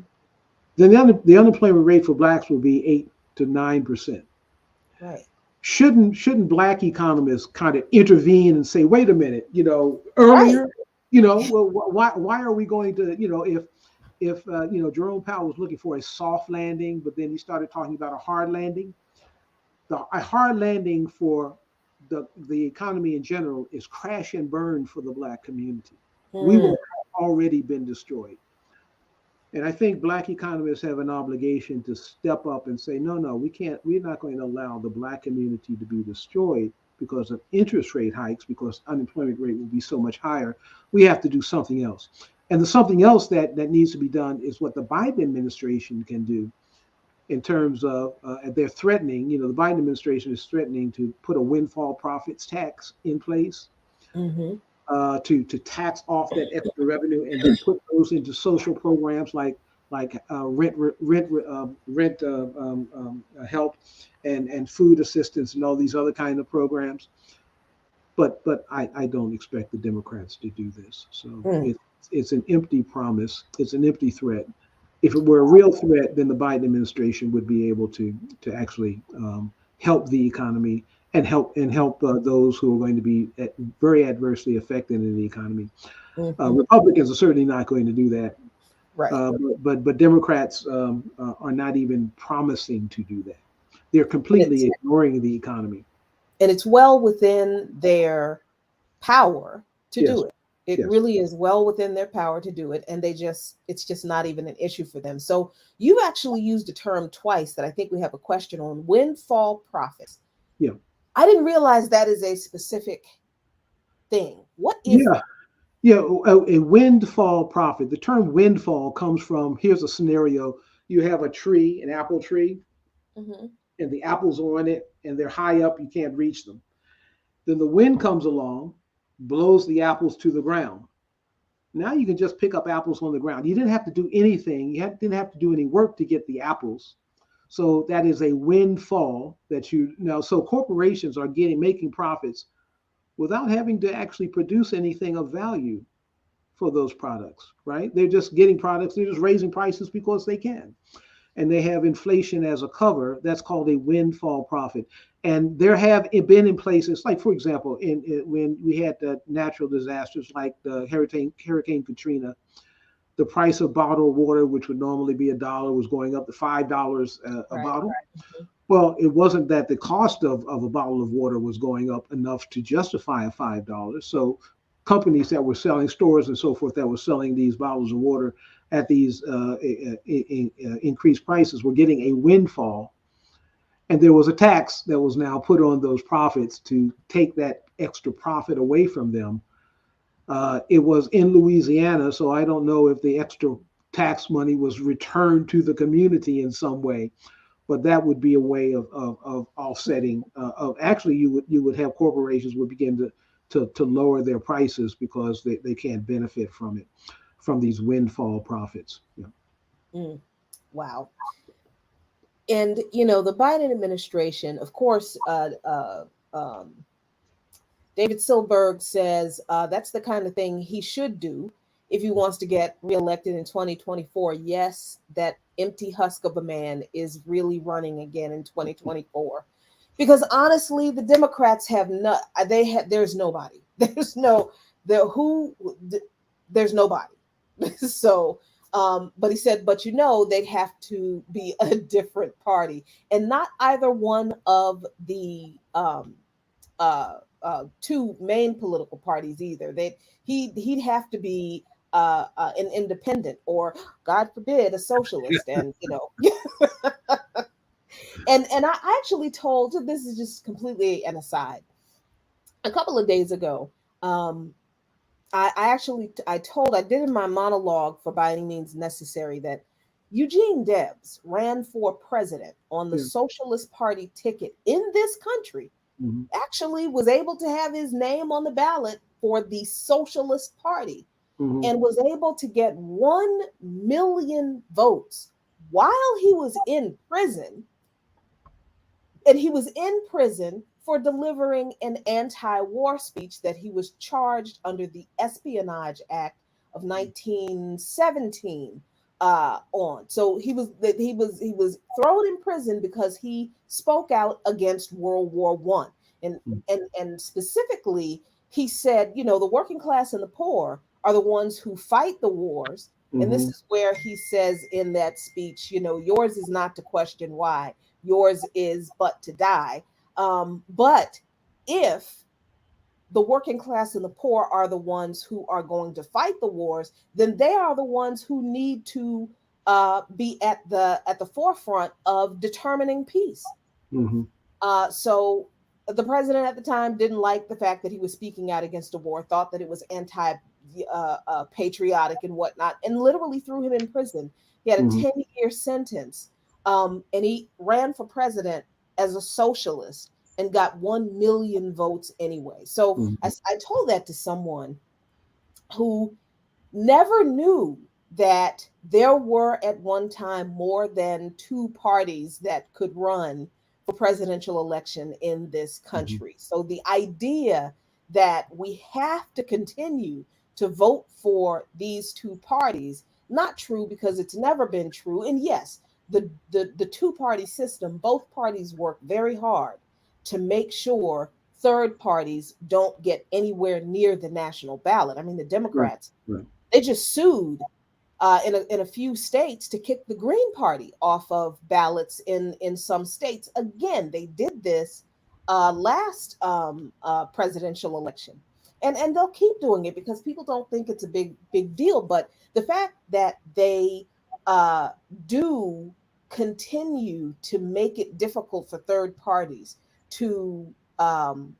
Then the unemployment rate for blacks will be 8 to 9%. Right. Shouldn't Black economists kind of intervene and say, wait a minute, Right. earlier, well, why are we going to, if Jerome Powell was looking for a soft landing, but then he started talking about a hard landing. A hard landing for the economy in general is crash and burn for the Black community. We will Mm. have already been destroyed. And I think Black economists have an obligation to step up and say, no, we're not going to allow the Black community to be destroyed because of interest rate hikes, because unemployment rate will be so much higher. We have to do something else. And the something else that needs to be done is what the Biden administration can do in terms of they're threatening, the Biden administration is threatening to put a windfall profits tax in place Mm-hmm. to tax off that extra revenue and then put those into social programs like rent help and food assistance and all these other kind of programs. But I don't expect the Democrats to do this. So Mm. it's an empty promise. It's an empty threat. If it were a real threat, then the Biden administration would be able to actually help the economy and help those who are going to be very adversely affected in the economy. Mm-hmm. Republicans are certainly not going to do that. Right. But Democrats are not even promising to do that. They're And it's completely ignoring the economy. and it's well within their power to do Yes, it. It yes, really is well within their power to do it. And it's just not even an issue for them. So you actually used a term twice that I think we have a question on: windfall profits. yeah, I didn't realize that is a specific thing. What is yeah, that? yeah. A windfall profit. The term windfall comes from, here's a scenario: you have a tree, an apple tree, Hmm. and the apples are on it, and they're high up, you can't reach them. Then the wind comes along, blows the apples to the ground. Now you can just pick up apples on the ground. You didn't have to do anything. Didn't have to do any work to get the apples. So that is a windfall that you now. So corporations are getting making profits without having to actually produce anything of value for those products, right? They're just getting products. They're just raising prices because they can, and they have inflation as a cover. That's called a windfall profit. And there have been in places like, for example, when we had the natural disasters like the Hurricane Katrina, the price of bottled water, which would normally be $1, was going up to $5 a Right. bottle. Well, it wasn't that the cost of a bottle of water was going up enough to justify a $5. So companies that were selling, stores and so forth, that were selling these bottles of water at these increased prices were getting a windfall. And there was a tax that was now put on those profits to take that extra profit away from them. It was in Louisiana, so I don't know if the extra tax money was returned to the community in some way, but that would be a way of offsetting. Of actually, you would have corporations would begin to lower their prices because they can't benefit from it, from these windfall profits. Yeah. Mm, wow. And the Biden administration, of course, David Silberg says that's the kind of thing he should do if he wants to get reelected in 2024. Yes, that empty husk of a man is really running again in 2024. Because honestly, the Democrats have not, there's nobody. There's no, the who, there's nobody. So, but he said, but they'd have to be a different party and not either one of the two main political parties either. He'd have to be an independent or, God forbid, a socialist. And and I actually told, this is just completely an aside. A couple of days ago, um, I did in my monologue for By Any Means Necessary that Eugene Debs ran for president on the Yeah. Socialist Party ticket in this country, Hmm. actually was able to have his name on the ballot for the Socialist Party Hmm. and was able to get 1 million votes while he was in prison. And he was in prison for delivering an anti war speech that he was charged under the Espionage Act of 1917 on. So he was thrown in prison because he spoke out against World War One. And specifically, he said, the working class and the poor are the ones who fight the wars. And this Hmm. is where he says in that speech, yours is not to question why, yours is but to die. But if the working class and the poor are the ones who are going to fight the wars, then they are the ones who need to be at the forefront of determining peace. Hmm. So the president at the time didn't like the fact that he was speaking out against the war, thought that it was anti patriotic and whatnot, and literally threw him in prison. He had a Hmm. 10-year sentence, and he ran for president as a socialist and got 1 million votes anyway. So Hmm. I told that to someone who never knew that there were at one time more than two parties that could run for presidential election in this Hmm. country. So the idea that we have to continue to vote for these two parties, not true, because it's never been true. And yes, the two-party system, both parties work very hard to make sure third parties don't get anywhere near the national ballot. I mean, the Right. Democrats, Right. they just sued in a few states to kick the Green Party off of ballots in some states. Again, they did this last presidential election, and they'll keep doing it because people don't think it's a big deal. But the fact that they uh, do continue to make it difficult for third parties to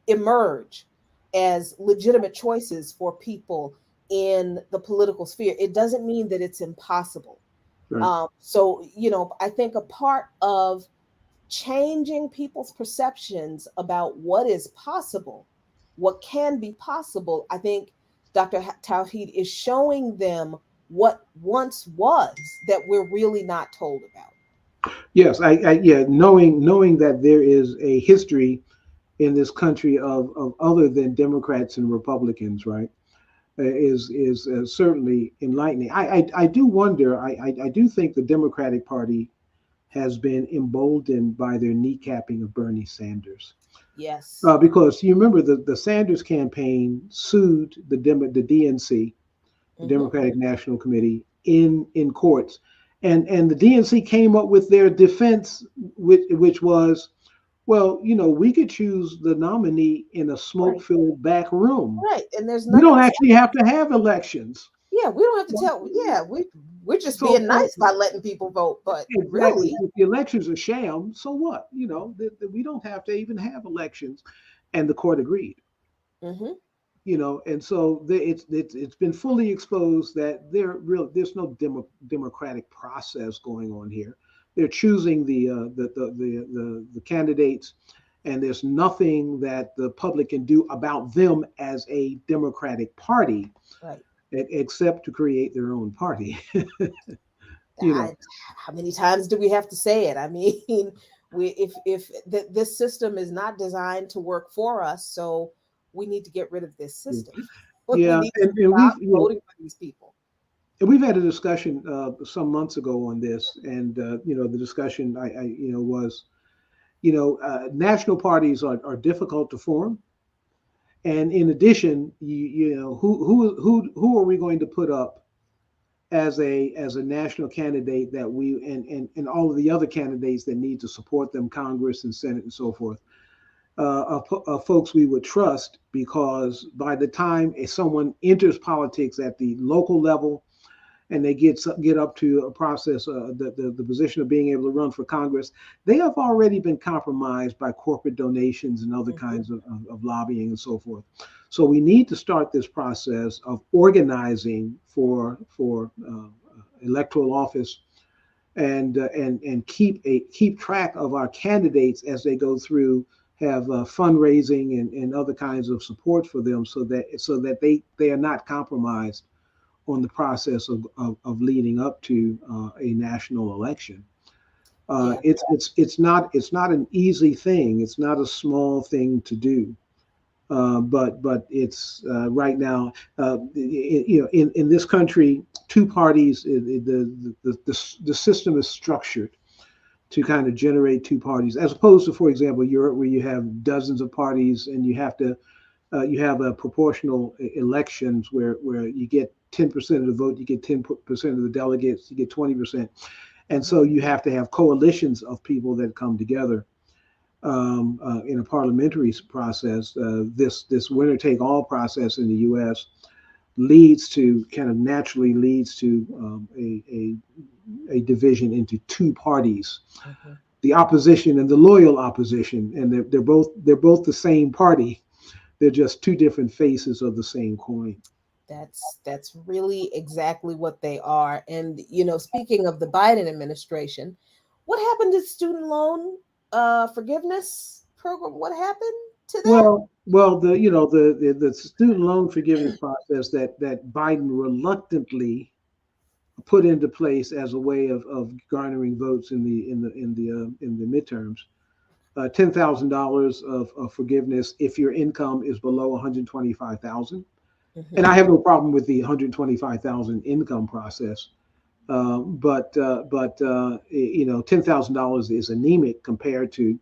emerge as legitimate choices for people in the political sphere, it doesn't mean that it's impossible. Right. So, I think a part of changing people's perceptions about what is possible, what can be possible, I think Dr. Tawhid is showing them what once was that we're really not told about. Yes, yeah, knowing that there is a history in this country of other than Democrats and Republicans, right, is certainly enlightening. I do wonder. I do think the Democratic Party has been emboldened by their kneecapping of Bernie Sanders. Yes. Because you remember the Sanders campaign sued the DNC, the Hmm. Democratic National Committee, in courts, and the DNC came up with their defense, which was, well, we could choose the nominee in a Right. smoke-filled back room. Right. And there's We don't nothing. actually have to have elections. Yeah, we don't have to tell. Yeah, we're just So, being so nice by letting people vote. But exactly, really, if the elections are sham, so what? We don't have to even have elections, and the court agreed. hmm And so it's been fully exposed that there's no democratic process going on here. They're choosing the candidates, and there's nothing that the public can do about them as a Democratic Party right. except to create their own party. you know, I, how many times do we have to say it? I mean, we if this system is not designed to work for us, so we need to get rid of this system. We yeah, need to and stop we've voting for these people. and we've had a discussion some months ago on this, and the discussion I was national parties are difficult to form, and in addition, who are we going to put up as a national candidate that we and all of the other candidates that need to support them, Congress and Senate and so forth, folks we would trust, because by the time someone enters politics at the local level and they get up to a process, the position of being able to run for Congress, they have already been compromised by corporate donations and other Hmm. kinds of lobbying and so forth. So we need to start this process of organizing for electoral office, and keep track of our candidates as they go through, have fundraising and other kinds of support for them, so that they are not compromised on the process of leading up to a national election. Yeah, It's not an easy thing. It's not a small thing to do. But it's right now, in this country, two parties. The system is structured to kind of generate two parties, as opposed to, for example, Europe, where you have dozens of parties and you have a proportional elections where you get 10% of the vote, you get 10% of the delegates, you get 20%, and hmm so you have to have coalitions of people that come together in a parliamentary process. This winner take all process in the U.S. naturally leads to a division into two parties, hmm the opposition and the loyal opposition, and they're both the same party. They're just two different faces of the same coin. that's really exactly what they are. And speaking of the Biden administration, what happened to student loan forgiveness program? What happened to that? Well, the student loan forgiveness process that Biden reluctantly put into place as a way of garnering votes in the midterms. $10,000 of forgiveness if your income is below 125,000. And Hmm. I have no problem with the 125,000 income process. But $10,000 is anemic compared to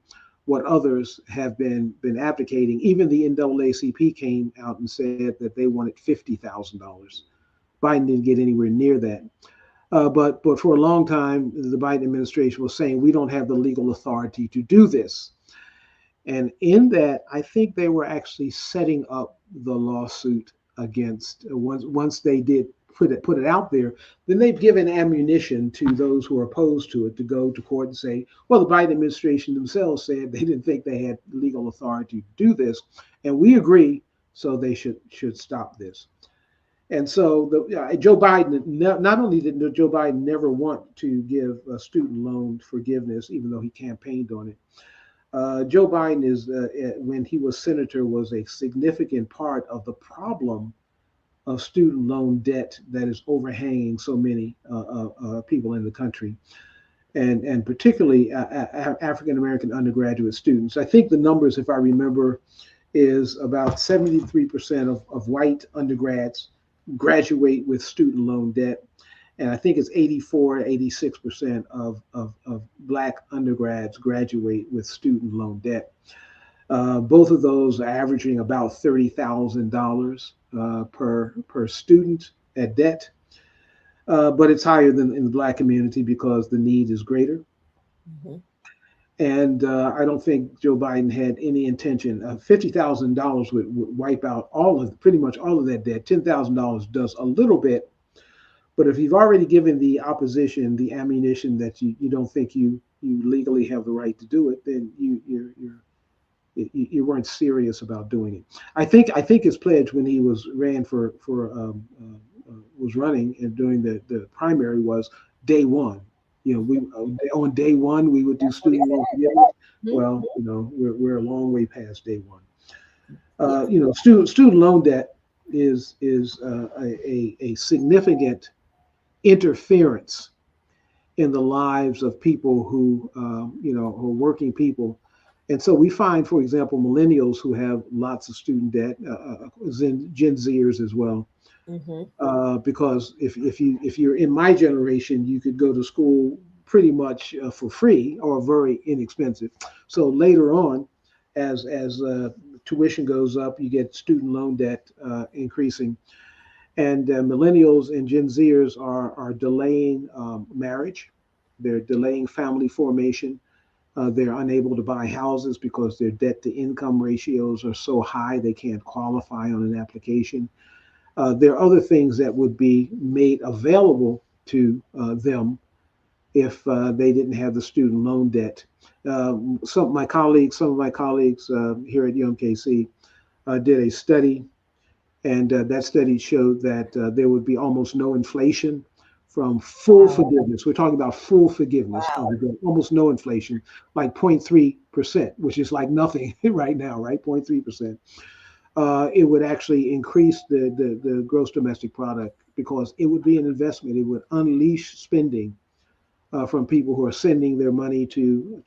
what others have been advocating. Even the NAACP came out and said that they wanted $50,000. Biden didn't get anywhere near that. But for a long time, the Biden administration was saying we don't have the legal authority to do this. And in that, I think they were actually setting up the lawsuit against once they did put it out there. Then they've given ammunition to those who are opposed to it to go to court and say, well, the Biden administration themselves said they didn't think they had legal authority to do this, and we agree, so they should stop this. And so Joe Biden, not only did Joe Biden never want to give student loan forgiveness, even though he campaigned on it, Joe Biden when he was senator, was a significant part of the problem of student loan debt that is overhanging so many people in the country, and particularly African American undergraduate students. I think the numbers, if I remember, is about 73% of white undergrads graduate with student loan debt. And I think it's 84, 86% of Black undergrads graduate with student loan debt. Both of those are averaging about $30,000 per student at debt. But it's higher than in the Black community because the need is greater. Mhm. And I don't think Joe Biden had any intention. $50,000 would wipe out pretty much all of that debt. $10,000 does a little bit, but if you've already given the opposition the ammunition that you don't think you legally have the right to do it, then you weren't serious about doing it. I think his pledge when he was running and doing the primary was day one. We on day one we would do That's what he student loan said. forgiveness. Mhm. Well, we're a long way past day one. Yeah. Student loan debt is a significant interference in the lives of people who are working people. And so we find, for example, millennials who have lots of student debt, Gen Zers as well. Mhm. Because if you're in my generation, you could go to school pretty much for free or very inexpensive. So later on, as tuition goes up, you get student loan debt increasing, and millennials and Gen Zers are delaying marriage. They're delaying family formation. They're unable to buy houses because their debt to income ratios are so high they can't qualify on an application. There are other things that would be made available to them if they didn't have the student loan debt. Some of my colleagues here at UMKC did a study, and that study showed that there would be almost no inflation from full Wow. forgiveness. We're talking about full forgiveness of Wow. the debt, almost no inflation, like 0.3%, which is like nothing right now, right? 0.3%. It would actually increase the gross domestic product because it would be an investment. It would unleash spending from people who are sending their money to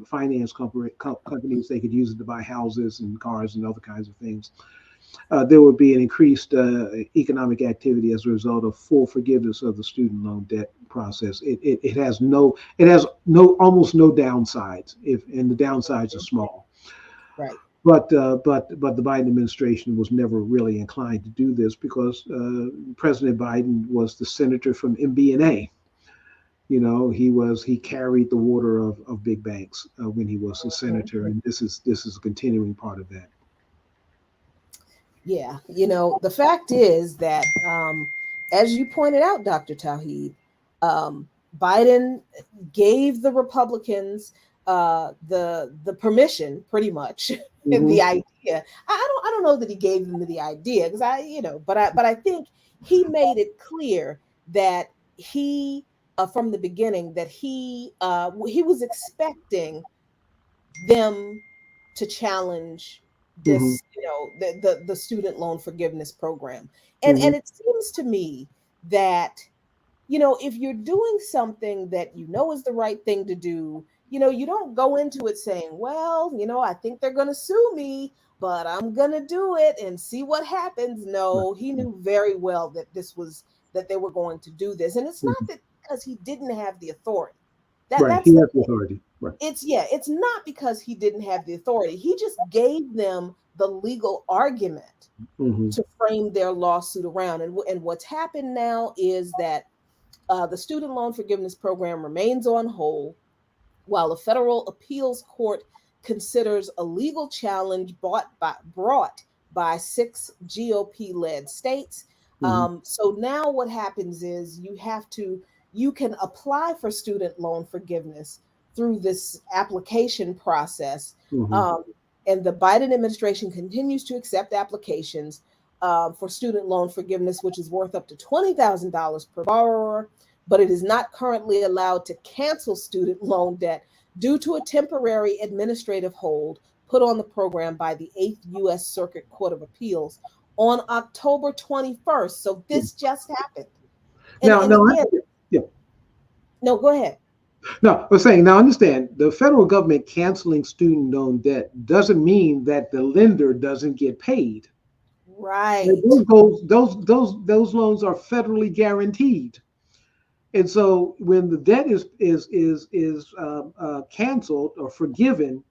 finance companies. They could use it to buy houses and cars and other kinds of things. There would be an increased economic activity as a result of full forgiveness of the student loan debt process. It has almost no downsides, and the downsides are small. Right. But the Biden administration was never really inclined to do this because President Biden was the senator from MBNA. He carried the water of big banks when he was a Mhm. senator, and this is a continuing part of that. Yeah. The fact is that, as you pointed out, Dr. Tawheed, um, Biden gave the Republicans the permission, pretty much, and Hmm. the idea. I don't know that he gave them the idea, because but I think he made it clear that he, from the beginning, that he was expecting them to challenge Hmm. this, the student loan forgiveness program. and Hmm. and it seems to me that, if you're doing something that is the right thing to do, you don't go into it saying, well, I think they're going to sue me, but I'm going to do it and see what happens. Right. No, he knew very well that they were going to do this. And it's not Mhm. that because he didn't have the authority. that Right. that's He the has the authority. Right. it's not because he didn't have the authority. He just gave them the legal argument Hmm. to frame their lawsuit around. And what's happened now is that, the student loan forgiveness program remains on hold while a federal appeals court considers a legal challenge brought by six GOP led states. Hmm. So now what happens is you can apply for student loan forgiveness through this application process. Hmm. Um, and the Biden administration continues to accept applications for student loan forgiveness, which is worth up to $20,000 per borrower, but it is not currently allowed to cancel student loan debt due to a temporary administrative hold put on the program by the 8th U.S. Circuit Court of Appeals on October 21st. So this just happened. Now, And now, again, yeah, no, go ahead. no, I was saying, now understand, the federal government canceling student loan debt doesn't mean that the lender doesn't get paid. Right. Those loans are federally guaranteed. And so when the debt is canceled or forgiven,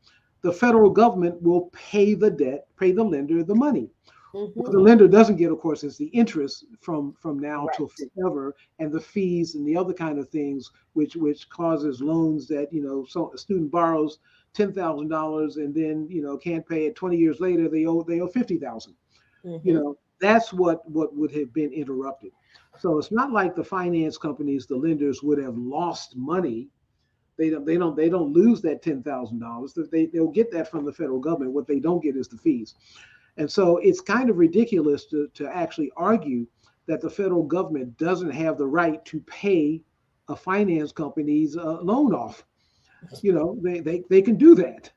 the federal government will pay the debt, pay the lender the money. What Hmm. the lender doesn't get, of course, is the interest from now till Right. forever, and the fees and the other kind of things, which causes loans that so a student borrows $10,000 and then can't pay it. 20 years later, they owe 50,000. Hmm. That's what would have been interrupted. So it's not like the finance companies, the lenders would have lost money. They don't lose that $10,000. They'll get that from the federal government. What they don't get is the fees. And so it's kind of ridiculous to actually argue that the federal government doesn't have the right to pay a finance company's loan off. They can do that.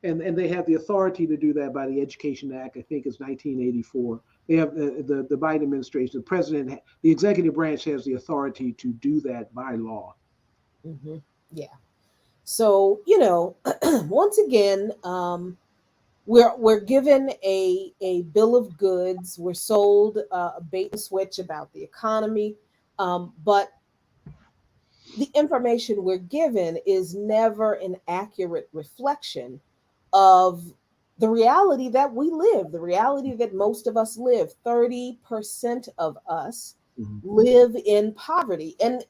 And they have the authority to do that by the Education Act. I think it's 1984. They have the Biden administration, the president, the executive branch has the authority to do that by law. Hmm. Yeah. So, once again, we're given a bill of goods. We're sold a bait and switch about the economy, but the information we're given is never an accurate reflection of the reality that we live, the reality that most of us live. 30% of us Mhm. live in poverty. And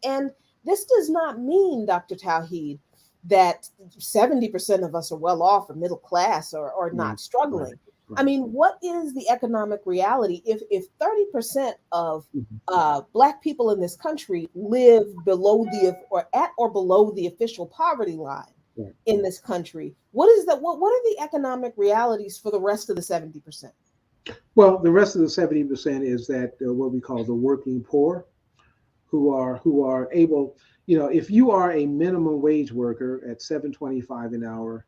this does not mean, Dr. Tawheed, that 70% of us are well off or middle class or Right, not right, struggling. I right. mean, what is the economic reality if 30% of Mhm. Black people in this country live below the or at or below the official poverty line Right. in this country? What is that? What are the economic realities for the rest of the 70%? Well, the rest of the 70% is that what we call the working poor, who are able, if you are a minimum wage worker at 7.25 an hour,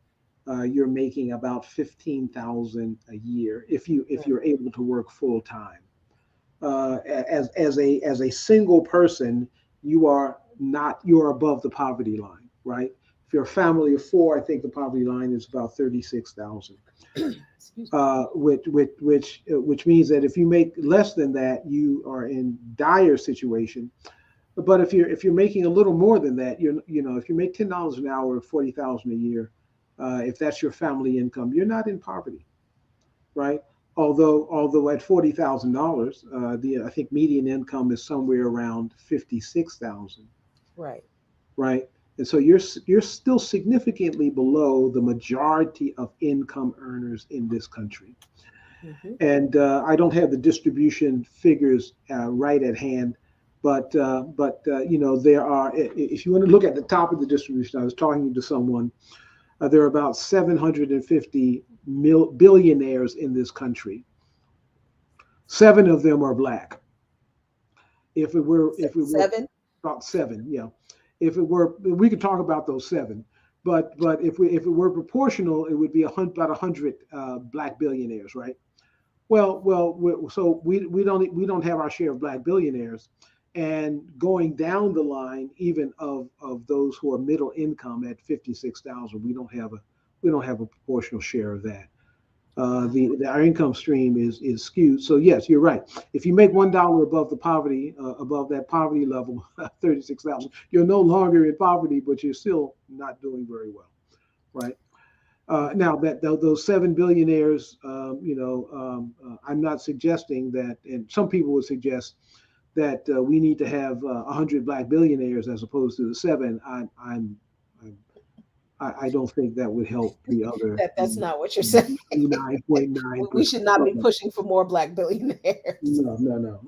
you're making about 15,000 a year if you're able to work full time. As a single person, you're above the poverty line, right? If you're a family of four, I think the poverty line is about 36,000. Excuse me. Which means that if you make less than that, you are in dire situation. But if you're making a little more than that, if you make $10 an hour, 40,000 a year, if that's your family income, you're not in poverty, right? Although at $40,000, the I think median income is somewhere around 56,000, Right. right? And so you're still significantly below the majority of income earners in this country. Hmm. And I don't have the distribution figures right at hand, but there are. If you want to look at the top of the distribution, I was talking to someone. There are about 750 billionaires in this country. Seven of them are black. If it were Seven. about seven, yeah. If it were, we could talk about those seven. But if it were proportional, it would be about 100 black billionaires, right? So we don't have our share of black billionaires, and going down the line, even of those who are middle income at 56,000, we don't have a proportional share of that. Our income stream is skewed. So yes, you're right. If you make $1 above that poverty level, 36,000, you're no longer in poverty, but you're still not doing very well, right? Now that those seven billionaires, I'm not suggesting that, and some people would suggest that we need to have 100 black billionaires as opposed to the seven, I don't think that would help the other That's not what you're saying. We 99%. should not be pushing for more black billionaires. No.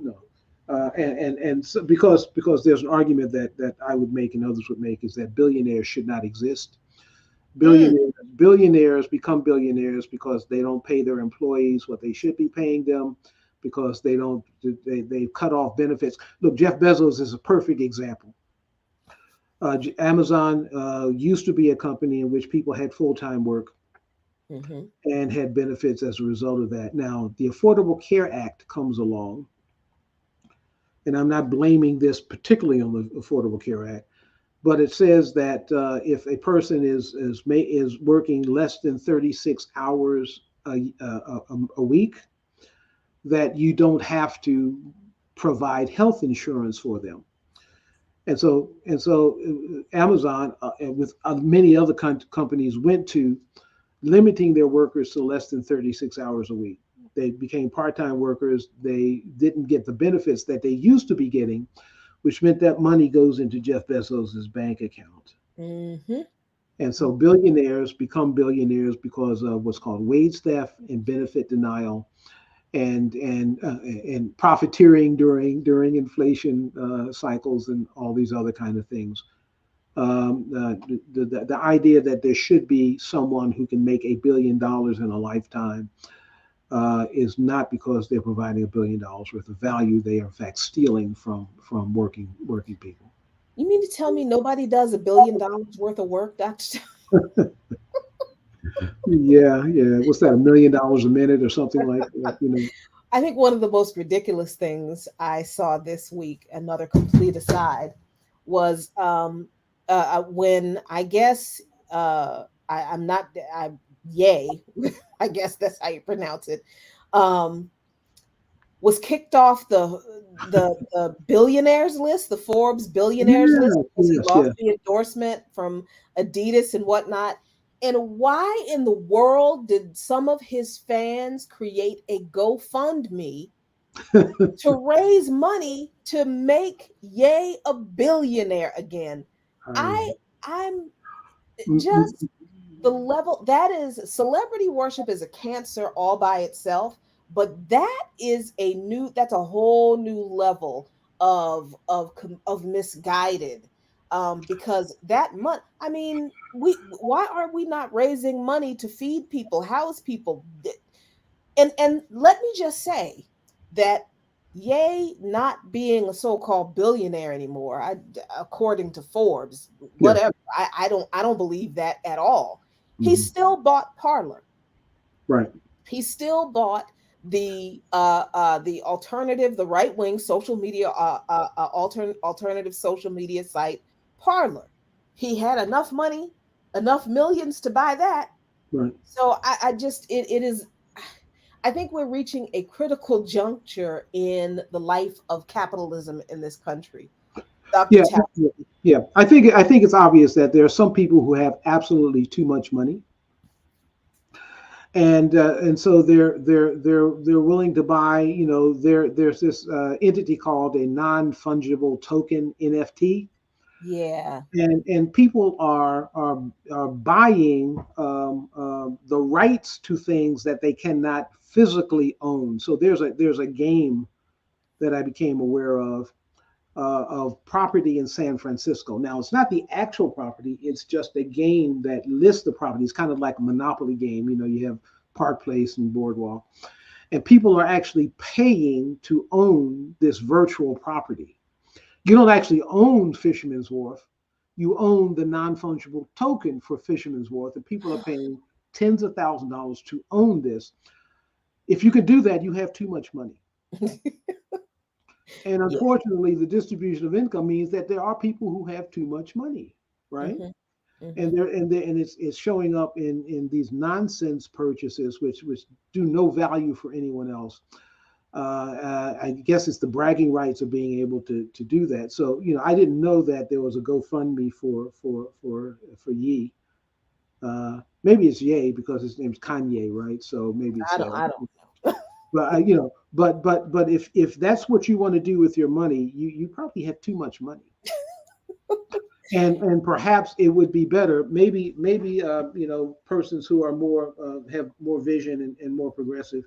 And so because there's an argument that I would make and others would make is that billionaires should not exist. Mm, Billionaires become billionaires because they don't pay their employees what they should be paying them, because they cut off benefits. Look, Jeff Bezos is a perfect example. Amazon used to be a company in which people had full-time work hmm and had benefits as a result of that. Now, the Affordable Care Act comes along, and I'm not blaming this particularly on the Affordable Care Act, but it says that if a person is working less than 36 hours a week, that you don't have to provide health insurance for them. And so Amazon, with many other companies, went to limiting their workers to less than 36 hours a week. They became part-time workers. They didn't get the benefits that they used to be getting, which meant that money goes into Jeff Bezos's bank account. hmm And so billionaires become billionaires because of what's called wage theft and benefit denial, and profiteering during inflation cycles and all these other kind of things. The idea that there should be someone who can make $1 billion in a lifetime is not because they're providing $1 billion worth of value. They are in fact stealing from working people. You mean to tell me nobody does $1 billion worth of work, Doctor? Yeah. What's that? $1 million a minute or something like that? I think one of the most ridiculous things I saw this week, another complete aside, was when I guess I'm not I Yay, I guess that's how you pronounce it, um, was kicked off the billionaires list, the Forbes billionaires list, Yeah. because he lost Yes. the endorsement from Adidas and whatnot. And why in the world did some of his fans create a GoFundMe to raise money to make Ye a billionaire again? I I, I'm mm, mm, just the level that is celebrity worship is a cancer all by itself, but that's a whole new level of misguided, because that month, I mean, we why are we not raising money to feed people, house people? And let me just say that Ye not being a so-called billionaire anymore, according to Forbes, yeah. whatever, I don't believe that at all. He Hmm. still bought Parlor. Right. He still bought the alternative, the right wing social media alternative social media site Parlor. He had enough money, enough millions to buy that. Right. So I just it is I think we're reaching a critical juncture in the life of capitalism in this country. Dr. Yeah. Tap. Yeah. I think it's obvious that there are some people who have absolutely too much money, and so they're willing to buy. There's this entity called a non-fungible token NFT, Yeah. and people are buying the rights to things that they cannot physically own. So there's a game that I became aware of property in San Francisco. Now it's not the actual property; it's just a game that lists the property. It's kind of like a Monopoly game. You have Park Place and Boardwalk, and people are actually paying to own this virtual property. You don't actually own Fisherman's Wharf. You own the non-fungible token for Fisherman's Wharf, and people are paying tens of thousands of dollars to own this. If you could do that, you have too much money. And Yeah. unfortunately, the distribution of income means that there are people who have too much money, right? hmm hmm And it's showing up in these nonsense purchases, which do no value for anyone else. I guess it's the bragging rights of being able to do that. So I didn't know that there was a GoFundMe for Ye. Maybe it's Ye because his name's Kanye, right? So maybe it's I him. don't know. But but if that's what you want to do with your money, you probably have too much money, and perhaps it would be better. Maybe persons who are more have more vision and more progressive.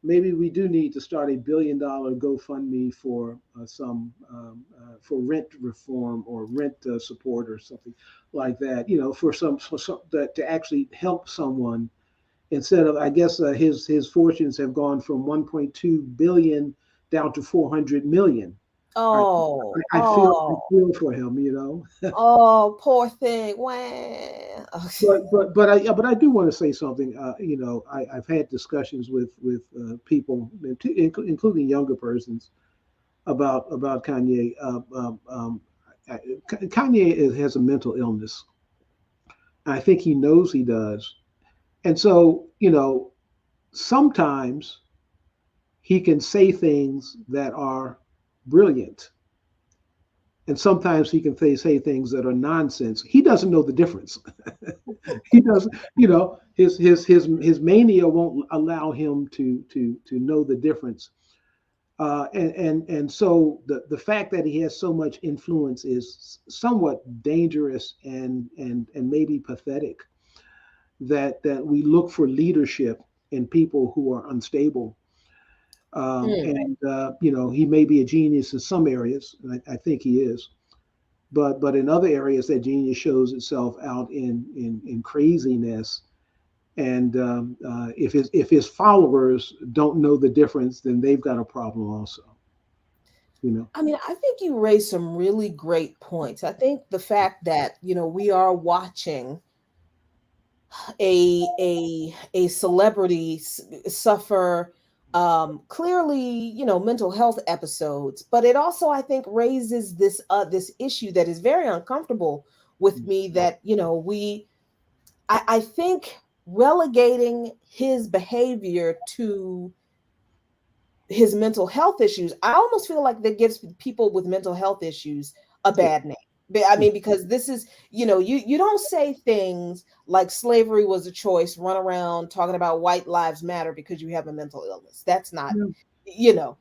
Maybe we do need to start a $1 billion GoFundMe for some for rent reform or rent support or something like that. For some that to actually help someone instead of, I guess, his fortunes have gone from 1.2 billion down to 400 million. I, Oh, I oh, feel for him. oh, poor thing. Wow. But I do want to say something. I've had discussions with people, including younger persons, about Kanye. Kanye has a mental illness. I think he knows he does, and so sometimes he can say things that are brilliant, and sometimes he can say things that are nonsense. He doesn't know the difference. He doesn't. His mania won't allow him to know the difference. And so the fact that he has so much influence is somewhat dangerous and maybe pathetic. That we look for leadership in people who are unstable. Mm. And he may be a genius in some areas, and I think he is. But in other areas, that genius shows itself out in craziness. And if his followers don't know the difference, then they've got a problem also. You know. I mean, I think you raised some really great points. I think the fact that, we are watching a celebrity suffer clearly, mental health episodes, but it also, I think, raises this issue that is very uncomfortable with me, that, I think relegating his behavior to his mental health issues, I almost feel like that gives people with mental health issues a Yeah. bad name. I mean, because this is, you don't say things like slavery was a choice, run around talking about white lives matter because you have a mental illness. That's not, Yeah. you know.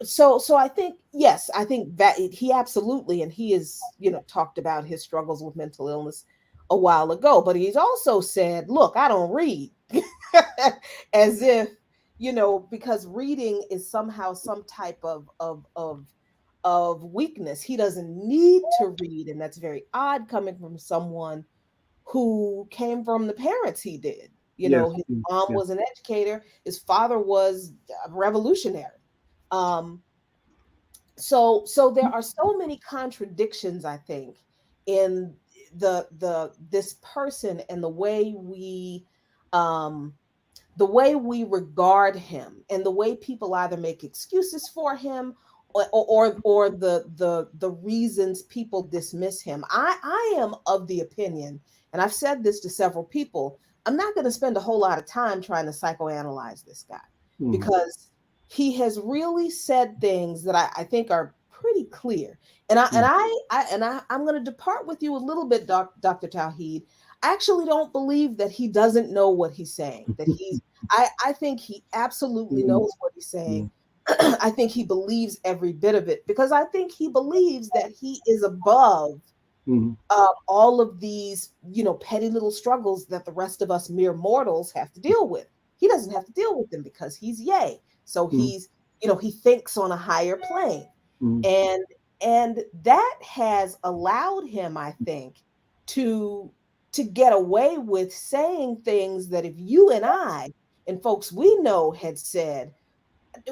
So I think, yes, I think that he absolutely, and he is, talked about his struggles with mental illness a while ago, but he's also said, look, I don't read. As if, because reading is somehow some type of weakness. He doesn't need to read, and that's very odd coming from someone who came from the parents he did. Yes. His mom Yeah. was an educator, his father was a revolutionary. um so there are so many contradictions, I think, in this person, and um the way we regard him, and the way people either make excuses for him, or the reasons people dismiss him. I am of the opinion, and I've said this to several people, I'm not going to spend a whole lot of time trying to psychoanalyze this guy, Hmm. because he has really said things that I think are pretty clear. I'm going to depart with you a little bit, Dr. Tawheed. I actually don't believe that he doesn't know what he's saying. I think he absolutely Hmm. knows what he's Hmm. saying. I think he believes every bit of it, because I think he believes that he is above Hmm. all of these, petty little struggles that the rest of us mere mortals have to deal with. He doesn't have to deal with them because he's yay. So Hmm. he thinks on a higher plane. Hmm. And that has allowed him, I think, to get away with saying things that if you and I and folks we know had said,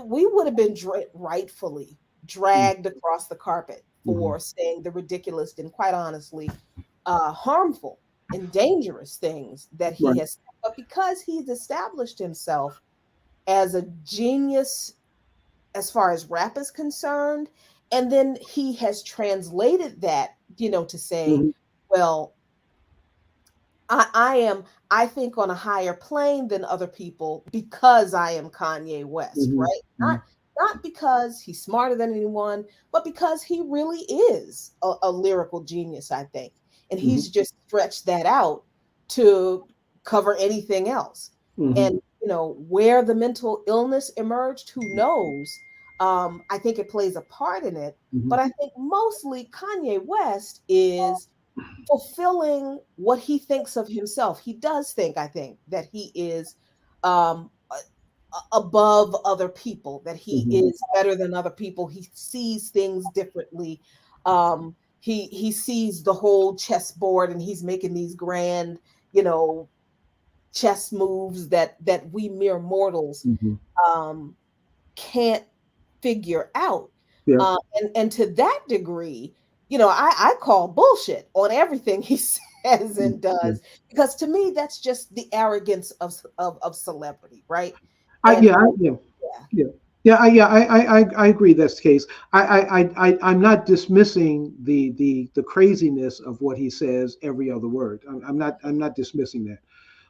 we would have been rightfully dragged across the carpet Hmm. for saying the ridiculous and, quite honestly, harmful and dangerous things that he Right. has said. But because he's established himself as a genius as far as rap is concerned, and then he has translated that, to say, Hmm. well, I am, I think, on a higher plane than other people because I am Kanye West, Hmm. right? Hmm. Not because he's smarter than anyone, but because he really is a lyrical genius, I think. And Hmm. he's just stretched that out to cover anything else. Hmm. And where the mental illness emerged, who knows? I think it plays a part in it, Hmm. but I think mostly Kanye West is fulfilling what he thinks of himself. He does think, I think, that he is above other people, that he Hmm. is better than other people. He sees things differently. He sees the whole chessboard, and he's making these grand, you know, chess moves that we mere mortals Hmm. um, can't figure out. Yeah. And to that degree, I call bullshit on everything he says and Yeah. does, because to me that's just the arrogance of celebrity, right? I, And yeah, I, yeah, yeah. yeah, yeah, I agree that's the case. I'm not dismissing the craziness of what he says every other word. I'm not dismissing that.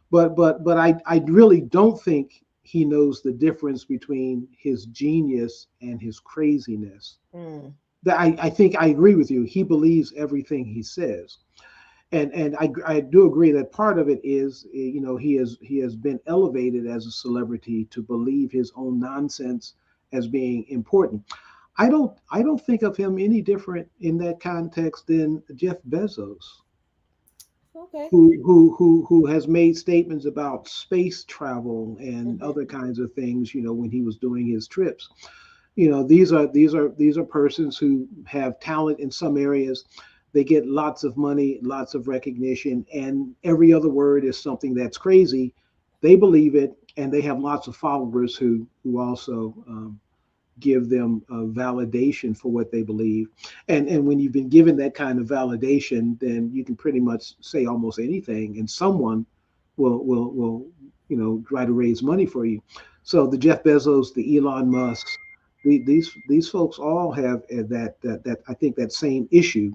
But I really don't think he knows the difference between his genius and his craziness. Mm, That I think I agree with you. He believes everything he says, and I do agree that part of it is, he has been elevated as a celebrity to believe his own nonsense as being important. I don't think of him any different in that context than Jeff Bezos, okay. who has made statements about space travel and Hmm. other kinds of things, when he was doing his trips. These are persons who have talent in some areas. They get lots of money, lots of recognition, and every other word is something that's crazy. They believe it, and they have lots of followers who also give them validation for what they believe. And when you've been given that kind of validation, then you can pretty much say almost anything, and someone will try to raise money for you. So the Jeff Bezos, the Elon Musk, these folks all have that I think that same issue.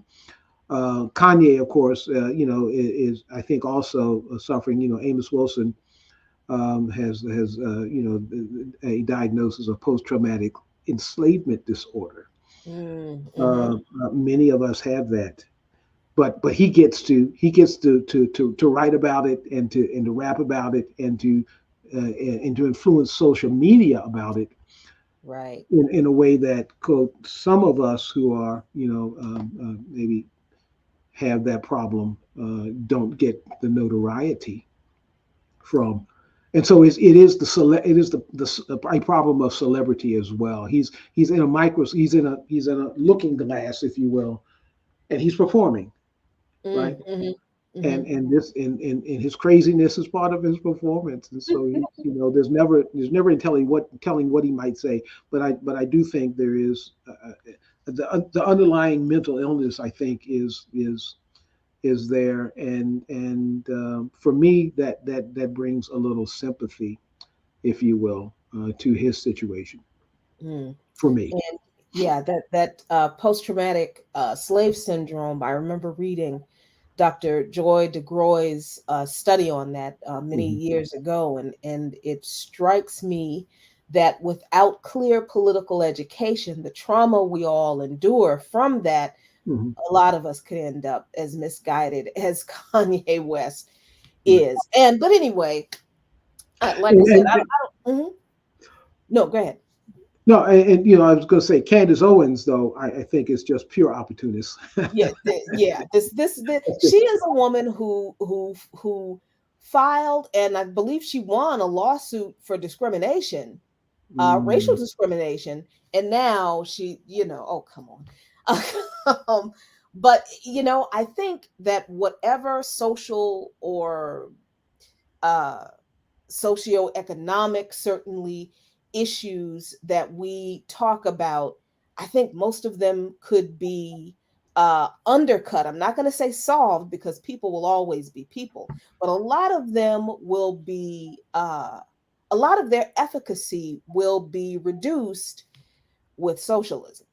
Kanye, of course, is I think also suffering. Amos Wilson has a diagnosis of post traumatic enslavement disorder. Mm-hmm. Many of us have that, but he gets to write about it and to rap about it and to influence social media about it Right. in a way that quote some of us who are maybe have that problem don't get the notoriety from. And so it is the problem of celebrity as well. He's in a he's in a looking glass, if you will, and he's performing, right? Mm-hmm. Mm-hmm. And his craziness is part of his performance. And so there's never in telling what he might say. But I do think there is the underlying mental illness. I think is there, and for me that brings a little sympathy, if you will, to his situation. Mm. For me. And yeah, that post-traumatic slave syndrome, I remember reading Dr. Joy DeGroy's study on that many Hmm. years ago, and it strikes me that without clear political education, the trauma we all endure from that, Hmm. a lot of us could end up as misguided as Kanye West Right. is. And but anyway, like I And, said, and, and mhm. No, go ahead. no, and I was going to say Candace Owens, though I think is just pure opportunist. Yeah, yeah. This That's she just. is a woman who filed, and I believe she won a lawsuit for discrimination, racial Mm. discrimination, and now she, oh come on. um, but I think that whatever social or uh socioeconomic, certainly, issues that we talk about, I think most of them could be undercut. I'm not going to say solved, because people will always be people, but a lot of them will be, a lot of their efficacy will be reduced with socialism.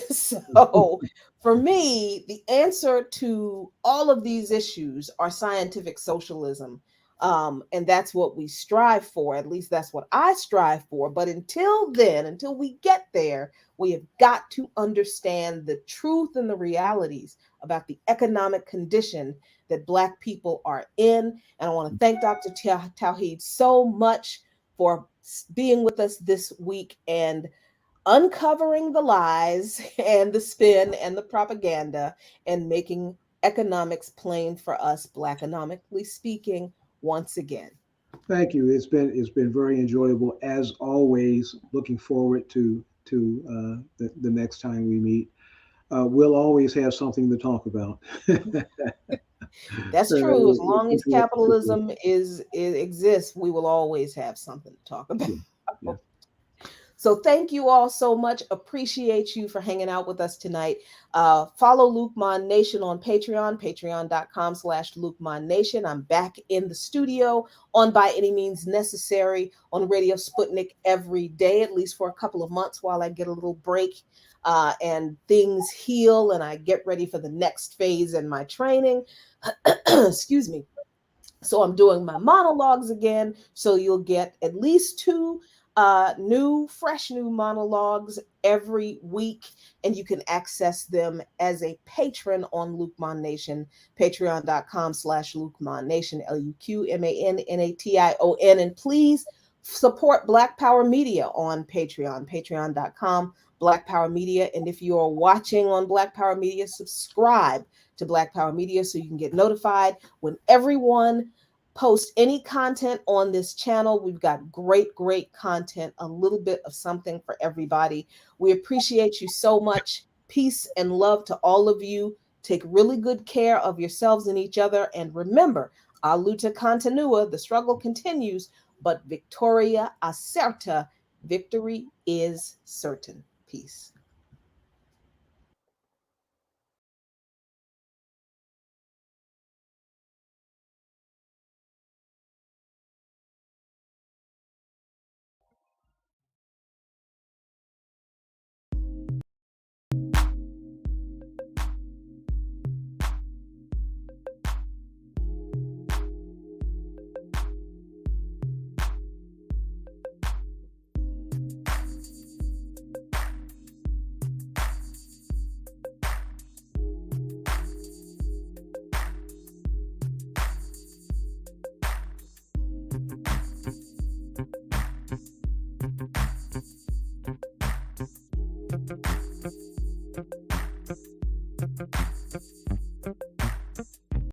So for me, the answer to all of these issues are scientific socialism. And that's what we strive for. At least that's what I strive for. But until then, until we get there, we have got to understand the truth and the realities about the economic condition that Black people are in. And I want to thank Dr. Tawheed so much for being with us this week and uncovering the lies and the spin and the propaganda and making economics plain for us, Black economically speaking, once again. Thank you. It's been very enjoyable as always. Looking forward to the next time we meet. We'll always have something to talk about. That's true. As Which long as we appreciate. capitalism exists, we will always have something to talk about. Yeah, yeah. So thank you all so much. Appreciate you for hanging out with us tonight. Follow Luke Mon Nation on Patreon, patreon.com/Luke Nation. I'm back in the studio on By Any Means Necessary on Radio Sputnik every day, at least for a couple of months while I get a little break and things heal and I get ready for the next phase in my training. Excuse me. So I'm doing my monologues again. So you'll get at least two fresh new monologues every week, and you can access them as a patron on Luke Mon Nation, patreon.com/Luke Mon Nation, LuqMannation. And please support Black Power Media on Patreon, patreon.com Black Power Media. And if you are watching on Black Power Media, subscribe to Black Power Media so you can get notified when everyone post any content on this channel. We've got great content, a little bit of something for everybody. We appreciate you so much. Peace and love to all of you. Take really good care of yourselves and each other. And remember, a luta continua, the struggle continues, but Victoria acerta, victory is certain. Peace.